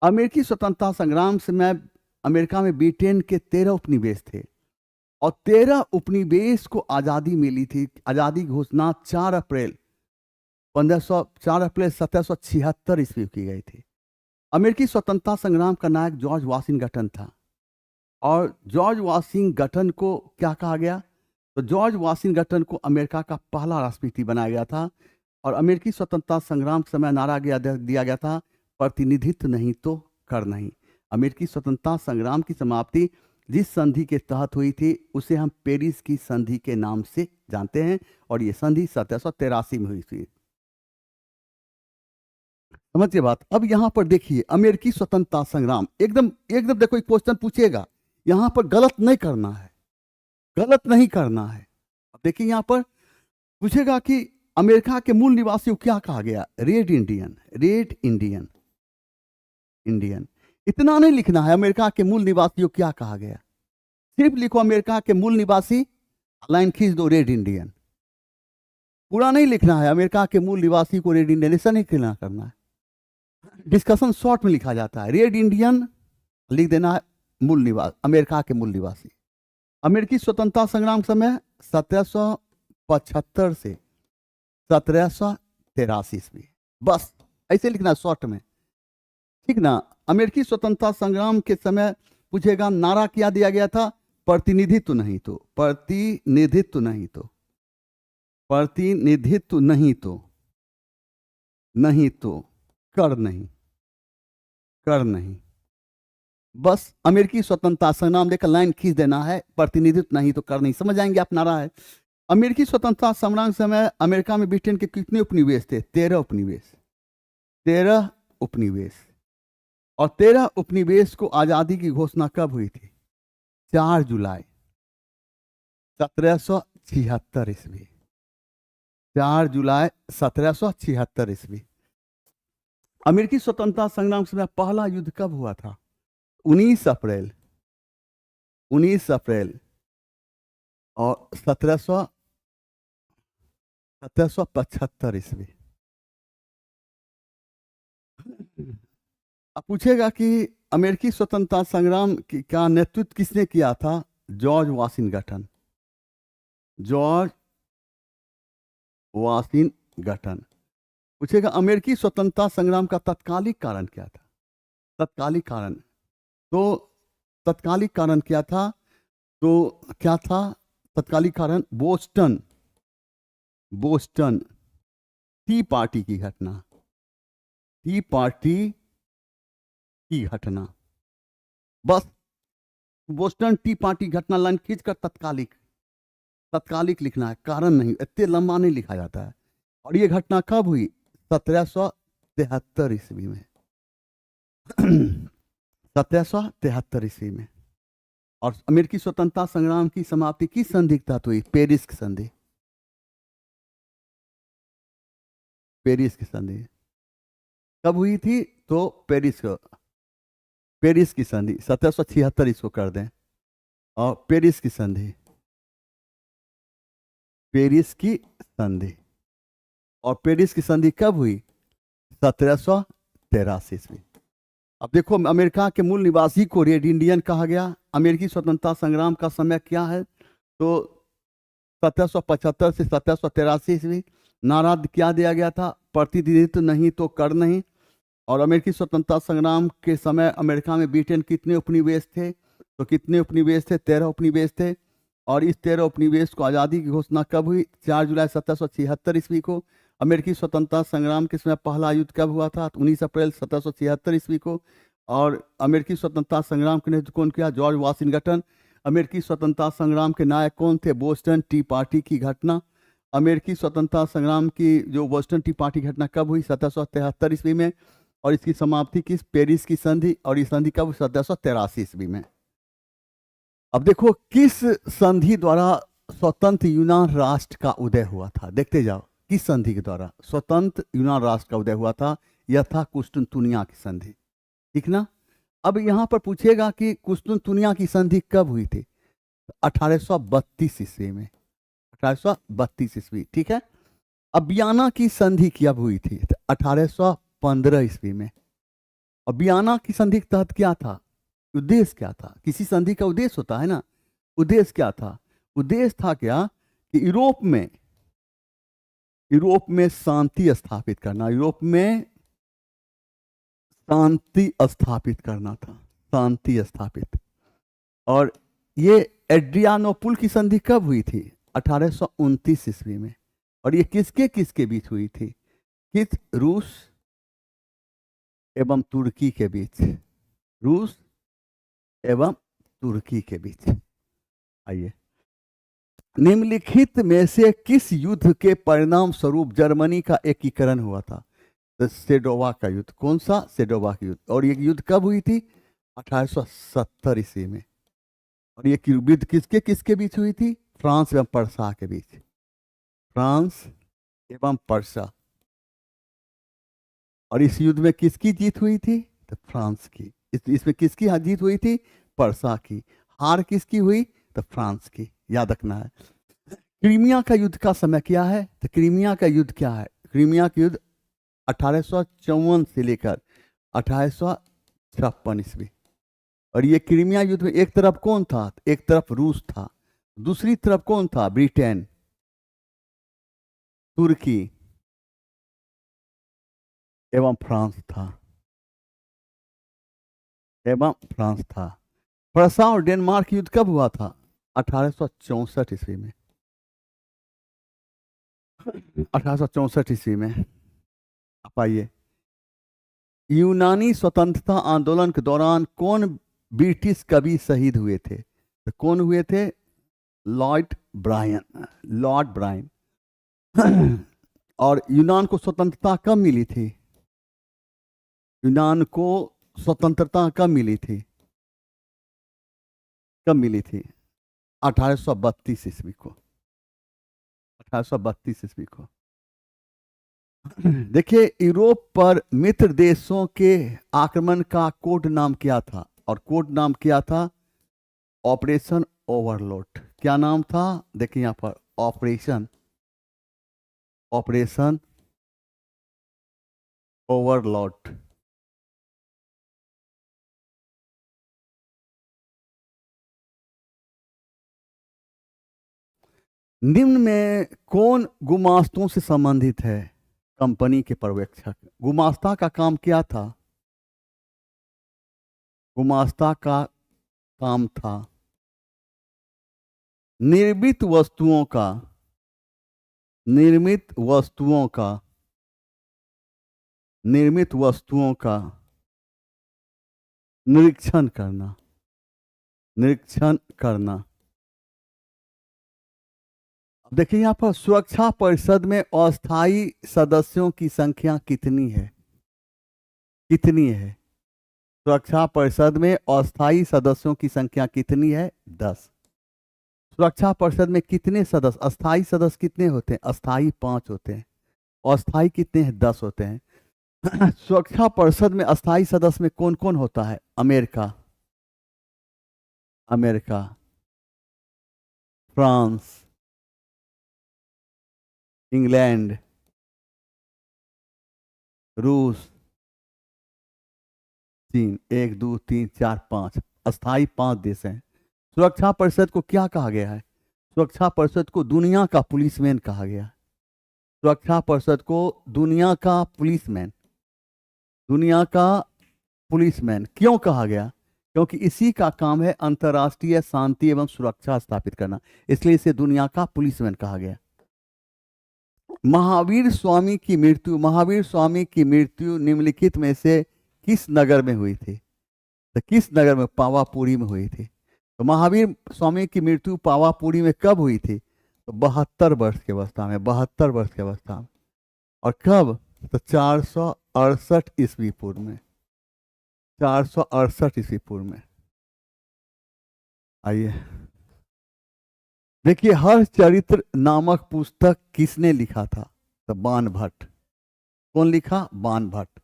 अमेरिकी स्वतंत्रता संग्राम समय अमेरिका में ब्रिटेन के 13 उपनिवेश थे और 13 उपनिवेश को आज़ादी मिली थी। आज़ादी घोषणा 4 अप्रैल 1776 ईस्वी की गई थी। अमेरिकी स्वतंत्रता संग्राम का नायक जॉर्ज वाशिंगटन था। और जॉर्ज वाशिंगटन को क्या कहा गया? तो जॉर्ज वाशिंगटन को अमेरिका का पहला राष्ट्रपति बनाया गया था। और अमेरिकी स्वतंत्रता संग्राम के समय नारा दिया गया था, प्रतिनिधित्व नहीं तो कर नहीं। अमेरिकी स्वतंत्रता संग्राम की समाप्ति जिस संधि के तहत हुई थी उसे हम पेरिस की संधि के नाम से जानते हैं। और ये संधि 1783 में हुई थी। समझिए बात। अब यहां पर देखिए, अमेरिकी स्वतंत्रता संग्राम एकदम एकदम देखो, एक क्वेश्चन पूछेगा, यहां पर गलत नहीं करना है, गलत नहीं करना है। अब देखिए, यहां पर पूछेगा कि अमेरिका के मूल निवासी को क्या कहा गया? Red Indian, red Indian, Indian. इतना नहीं लिखना है अमेरिका के मूल निवासी को क्या कहा गया, सिर्फ लिखो अमेरिका के मूल निवासी, लाइन खींच दो रेड इंडियन। पूरा नहीं लिखना है अमेरिका के मूल निवासी को रेड इंडियन, ऐसा नहीं करना है। डिस्कशन शॉर्ट में लिखा जाता है, रेड इंडियन लिख देना है, मूल निवासी, अमेरिका के मूल निवासी। अमेरिकी स्वतंत्रता संग्राम समय 1775 से 1783 ईस्वी, बस ऐसे लिखना शॉर्ट में, ठीक ना। अमेरिकी स्वतंत्रता संग्राम के समय पूछेगा नारा क्या दिया गया था? प्रतिनिधित्व नहीं तो, प्रतिनिधित्व नहीं तो, प्रतिनिधित्व नहीं तो, नहीं तो कर नहीं, कर नहीं, बस अमेरिकी स्वतंत्रता संग्राम देखकर लाइन खींच देना है, प्रतिनिधित्व नहीं तो कर नहीं, समझ आएंगे आप नारा है। अमेरिकी स्वतंत्रता संग्राम के समय अमेरिका में ब्रिटेन के कितने उपनिवेश थे? 13 उपनिवेश। 13 उपनिवेश। और 13 उपनिवेश को आजादी की घोषणा कब हुई थी? 4 जुलाई 1776 ईस्वी। 4 जुलाई 1776 ईस्वी। अमेरिकी स्वतंत्रता संग्राम के समय पहला युद्ध कब हुआ था? 19 अप्रैल 19 अप्रैल और 1775 ईस्वी। अब पूछेगा कि अमेरिकी स्वतंत्रता संग्राम का नेतृत्व किसने किया था? George Washington. George Washington. पूछेगा अमेरिकी स्वतंत्रता संग्राम का तत्कालिक कारण क्या था? तत्कालिक कारण, तो तत्कालिक कारण क्या था? तो क्या था तत्कालिक कारण? बोस्टन टी पार्टी की घटना। टी पार्टी की घटना। बस बोस्टन टी पार्टी घटना लाइन खींचकर तत्कालिक लिखना है, कारण नहीं, इतने लंबा नहीं लिखा जाता है। और ये घटना कब हुई? 1773 ईस्वी में। 1773 ईस्वी में। और अमेरिकी स्वतंत्रता संग्राम की समाप्ति किस संधि के तहत हुई? पेरिस की संधि। पेरिस की संधि कब हुई थी? तो पेरिस की संधि 1776 इसको कर दें। और पेरिस की संधि और पेरिस की संधि कब हुई? 1783 ईस्वी। अब देखो, अमेरिका के मूल निवासी को रेड इंडियन कहा गया। अमेरिकी स्वतंत्रता संग्राम का समय क्या है? तो 1775 से 1783 ईस्वी। नारा क्या दिया गया था? प्रतिनिधित्व नहीं तो कर नहीं। और अमेरिकी स्वतंत्रता संग्राम के समय अमेरिका में ब्रिटेन कितने उपनिवेश थे? तो कितने उपनिवेश थे? 13 उपनिवेश थे। और इस 13 उपनिवेश को आज़ादी की घोषणा कब हुई? 4 जुलाई 1776 ईस्वी को। अमेरिकी स्वतंत्रता संग्राम के समय पहला युद्ध कब हुआ था? 19 अप्रैल 1776 ईस्वी को। और अमेरिकी स्वतंत्रता संग्राम के नेतृत्व कौन किया? George Washington. अमेरिकी स्वतंत्रता संग्राम के नायक कौन थे? बोस्टन टी पार्टी की घटना। अमेरिकी स्वतंत्रता संग्राम की जो बोस्टन टी पार्टी घटना कब हुई? 1773 ईस्वी में। और इसकी समाप्ति किस? पेरिस की संधि। और इस संधि कब? 1783 ईस्वी में। अब देखो, किस संधि द्वारा स्वतंत्र यूनान राष्ट्र का उदय हुआ था? देखते जाओ, किस संधि के द्वारा स्वतंत्र यूनान राष्ट्र का उदय हुआ था? यह था कुस्तुनतुनिया की संधि। ठीक ना? अब यहां पर पूछेगा कि कुस्तुनतुनिया की संधि कब हुई थी? 1832 ईस्वी में। 1832 ईस्वी। ठीक है। अब वियना की संधि कब हुई थी? 1815 ईस्वी में। और वियना की संधि के तहत क्या था? उद्देश्य क्या था? किसी संधि का उद्देश्य होता है ना। उद्देश्य क्या था? उद्देश्य था क्या कि यूरोप में शांति स्थापित करना। यूरोप में शांति स्थापित करना था। शांति स्थापित। और ये एड्रियानोपुल की संधि कब हुई थी? 1829 ईस्वी में। और ये किसके बीच हुई थी? किस? रूस एवं तुर्की के बीच। रूस एवं तुर्की के बीच। आइए, निम्नलिखित में से किस युद्ध के परिणाम स्वरूप जर्मनी का एकीकरण हुआ था? सेडोवा का युद्ध। कौन सा? सेडोवा का युद्ध। और ये युद्ध कब हुई थी? 1870 ईस्वी में। और ये युद्ध किसके बीच हुई थी? फ्रांस एवं पर्सा के बीच। फ्रांस एवं पर्सा। और इस युद्ध में किसकी जीत हुई थी? तो फ्रांस की। इसमें किसकी जीत हुई थी? पर्सा की। हार किसकी हुई? तो फ्रांस की। याद रखना है। क्रीमिया का युद्ध का समय क्या है? तो क्रीमिया का युद्ध क्या है? क्रीमिया का युद्ध 1854 से लेकर 1856 ईस्वी। और ये क्रीमिया युद्ध में एक तरफ कौन था? एक तरफ रूस था। दूसरी तरफ कौन था? ब्रिटेन, तुर्की एवं फ्रांस था। पर्सा और डेनमार्क युद्ध कब हुआ था? 1864 ईस्वी में। 1864 ईस्वी में। आप आइए, यूनानी स्वतंत्रता आंदोलन के दौरान कौन ब्रिटिश कवि शहीद हुए थे। तो कौन हुए थे? Lord Brian. और यूनान को स्वतंत्रता कब मिली थी? यूनान को स्वतंत्रता कब मिली थी? कब मिली थी? 1832 ईस्वी को। 1832 ईस्वी को। देखिए, यूरोप पर मित्र देशों के आक्रमण का कोड नाम क्या था? और कोड नाम क्या था? Operation Overlord. क्या नाम था? देखिए यहां पर ऑपरेशन ओवरलॉर्ड। निम्न में कौन गुमास्तों से संबंधित है? कंपनी के पर्यवेक्षक। गुमास्ता का काम क्या था? गुमास्ता का काम था निर्मित वस्तुओं का निरीक्षण करना। अब देखिए यहाँ पर सुरक्षा परिषद में अस्थायी सदस्यों की संख्या कितनी है? सुरक्षा परिषद में अस्थायी सदस्यों की संख्या कितनी है? 10। सुरक्षा परिषद में कितने सदस्य? अस्थायी सदस्य कितने होते हैं? अस्थायी 5 होते हैं। अस्थायी कितने हैं? 10 होते हैं। सुरक्षा परिषद में अस्थायी सदस्य में कौन कौन होता है? अमेरिका, फ्रांस, इंग्लैंड, रूस, चीन। 1 2 3 4 5 अस्थायी 5 देश हैं। सुरक्षा परिषद को क्या कहा गया है? सुरक्षा परिषद को दुनिया का पुलिसमैन कहा गया। सुरक्षा परिषद को दुनिया का पुलिसमैन क्यों कहा गया? क्योंकि इसी का काम है अंतर्राष्ट्रीय शांति एवं सुरक्षा स्थापित करना, इसलिए इसे दुनिया का पुलिसमैन कहा गया। महावीर स्वामी की मृत्यु निम्नलिखित में से किस नगर में हुई थी? तो किस नगर में? पावापुरी में हुई थी। तो महावीर स्वामी की मृत्यु पावापुरी में कब हुई थी? तो 72 वर्ष की अवस्था में। और कब? तो 468 ईस्वी पूर्व में। 468 ईस्वी पूर्व में। आइए देखिए, हर चरित्र नामक पुस्तक किसने लिखा था? तो बाणभट्ट। कौन लिखा? बाणभट्ट।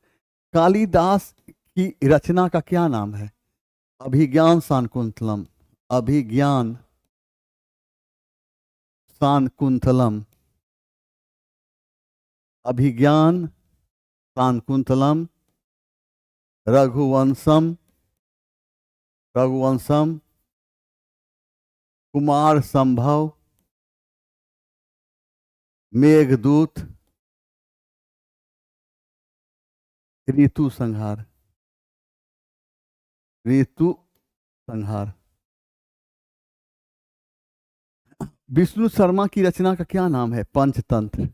कालिदास की रचना का क्या नाम है? अभिज्ञान शाकुंतलम। रघुवंशम, कुमार संभव, मेघदूत, ऋतु संहार। विष्णु शर्मा की रचना का क्या नाम है? पंचतंत्र।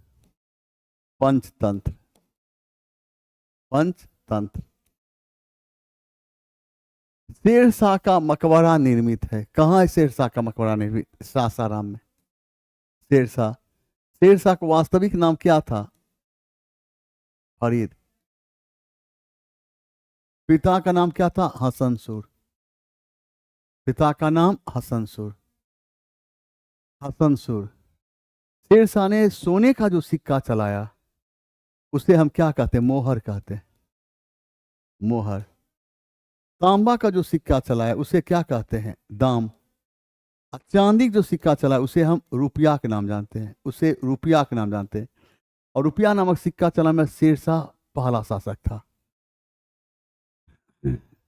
शेरशाह का मकबरा निर्मित है। कहाँ है शेरशाह का मकबरा निर्मित? सासाराम में। शेरशाह का वास्तविक नाम क्या था? फरीद। पिता का नाम क्या था? हसन सूर। शेरशाह ने सोने का जो सिक्का चलाया उसे हम क्या कहते हैं? मोहर कहते हैं। तांबा का जो सिक्का चलाया उसे क्या कहते हैं? दाम। चांदी जो सिक्का चला उसे हम रुपया के नाम जानते हैं। और रुपया नामक सिक्का चला में शेरशाह पहला शासक था।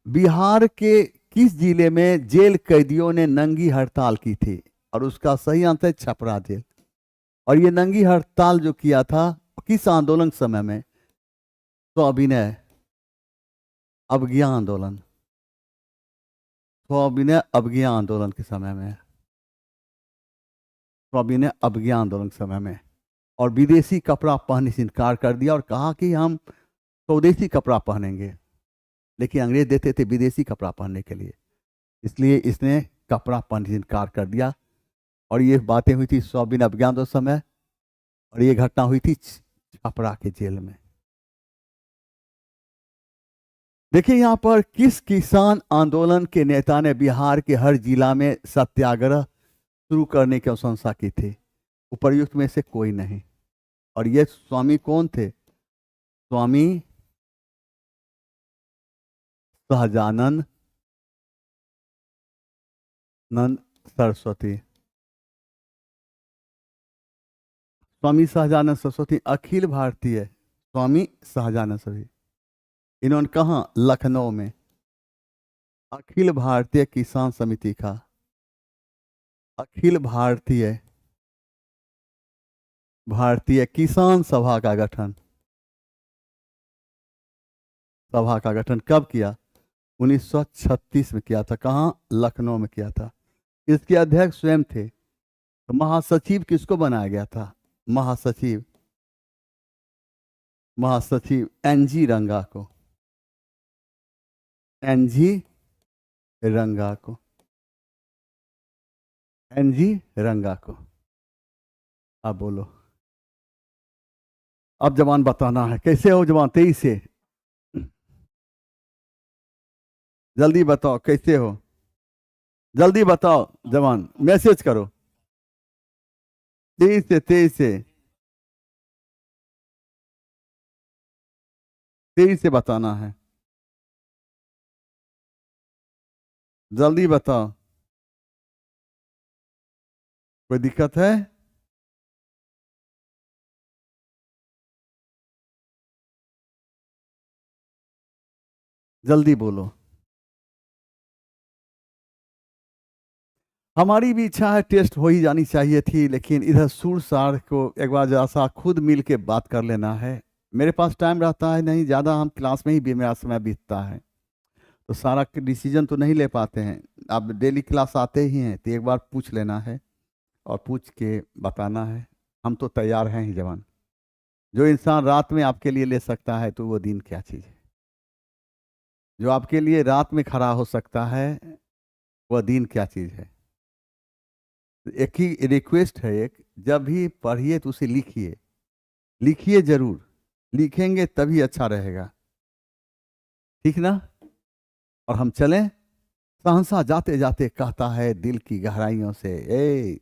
बिहार के किस जिले में जेल कैदियों ने नंगी हड़ताल की थी? और उसका सही आंसर है छपरा जेल। और ये नंगी हड़ताल जो किया था किस आंदोलन समय में? तो अभिनय अवज्ञा आंदोलन के समय में। और विदेशी कपड़ा पहनने से इनकार कर दिया और कहा कि हम स्वदेशी कपड़ा पहनेंगे, लेकिन अंग्रेज देते थे विदेशी कपड़ा पहनने के लिए। इसलिए इसने कपड़ा पहनने से इनकार कर दिया। और ये बातें हुई थी 100 दिन अभिज्ञान उस समय, और ये घटना हुई थी छपरा के जेल में। देखिए यहाँ पर किस किसान आंदोलन के नेता ने बिहार के हर जिला में सत्याग्रह शुरू करने की अनुशंसा की थी? उपर्युक्त में से कोई नहीं। और ये स्वामी कौन थे? स्वामी सहजानंद सरस्वती। स्वामी सहजानंद सरस्वती अखिल भारतीय स्वामी सहजानंद सरस्वती। इन्होंने कहा लखनऊ में अखिल भारतीय किसान समिति का, अखिल भारतीय किसान सभा का गठन कब किया? 1936 में किया था। कहाँ? लखनऊ में किया था। इसके अध्यक्ष स्वयं थे। तो महासचिव किसको बनाया गया था? महासचिव एनजी रंगा को। एनजी रंगा को। अब बोलो, अब जवान बताना है। कैसे हो जवान? 23 से जल्दी बताओ कैसे हो, जल्दी बताओ जवान, मैसेज करो। 23 से बताना है, जल्दी बताओ। कोई दिक्कत है? जल्दी बोलो। हमारी भी इच्छा है, टेस्ट हो ही जानी चाहिए थी, लेकिन इधर सुर सार को एक बार जैसा खुद मिल के बात कर लेना है। मेरे पास टाइम रहता है नहीं ज़्यादा, हम क्लास में ही मेरा समय बीतता है, तो सारा डिसीजन तो नहीं ले पाते हैं। आप डेली क्लास आते ही हैं, तो एक बार पूछ लेना है और पूछ के बताना है। हम तो तैयार हैं ही जवान। जो इंसान रात में आपके लिए ले सकता है तो वो दिन क्या चीज़ है? जो आपके लिए रात में खड़ा हो सकता है वह दिन क्या चीज़ है? एक ही रिक्वेस्ट है, एक जब भी पढ़िए तो उसे लिखिए जरूर। लिखेंगे तभी अच्छा रहेगा, ठीक ना? और हम चलें। सहसा जाते जाते कहता है दिल की गहराइयों से, ए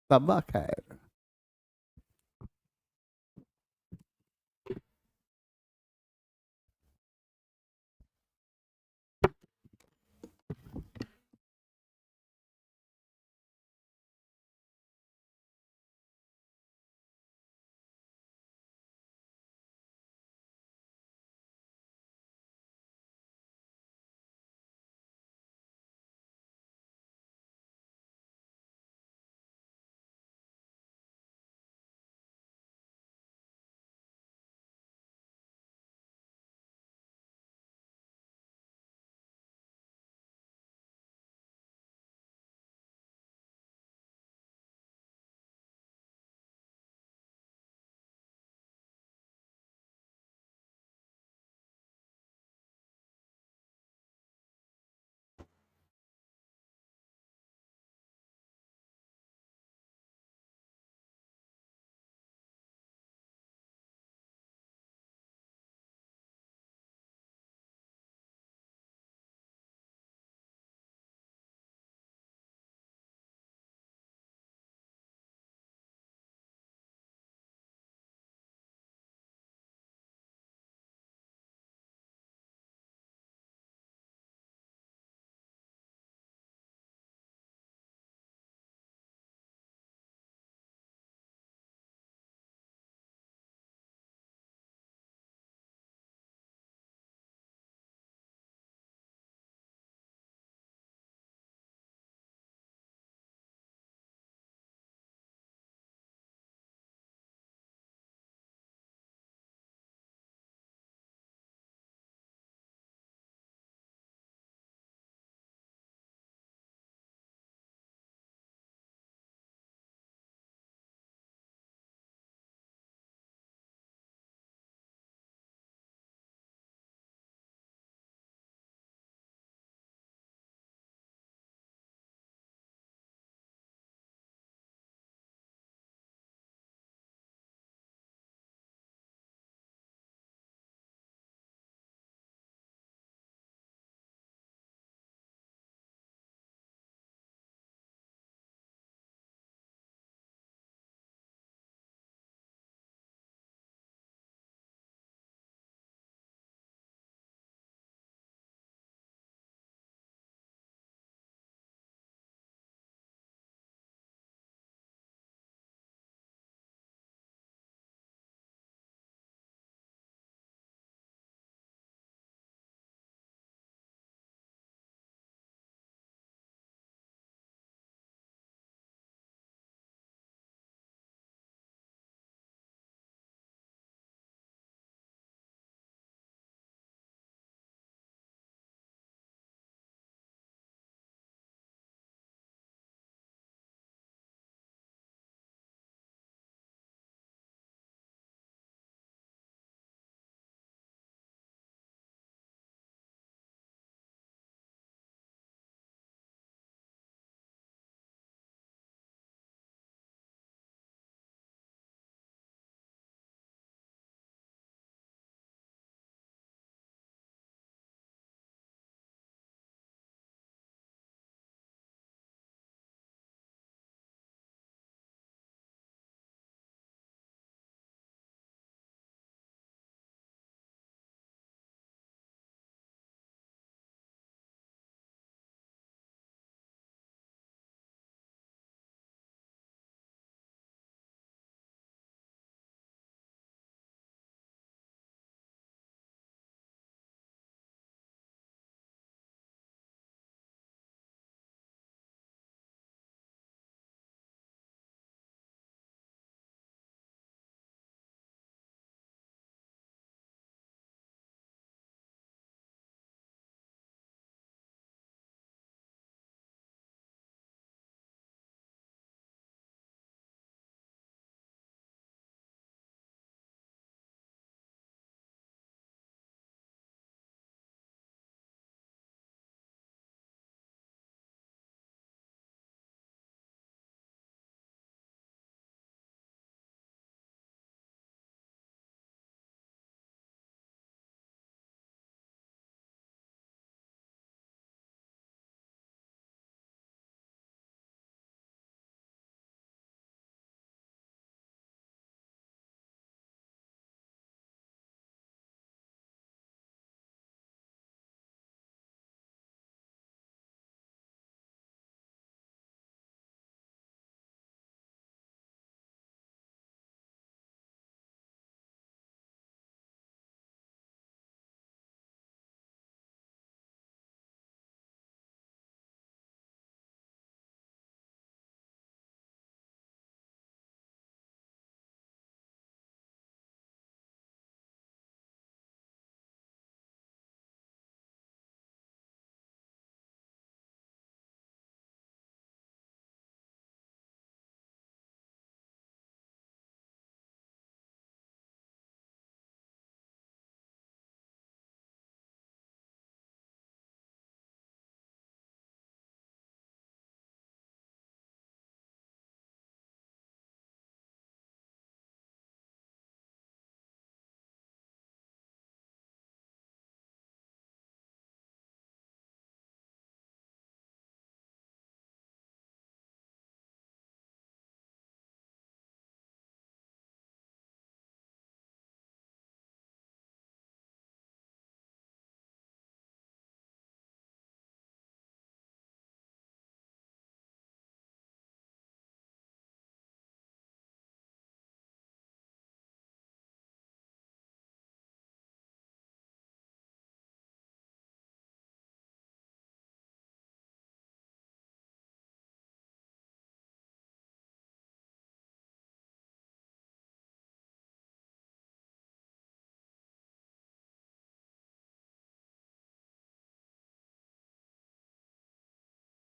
सबा खैर।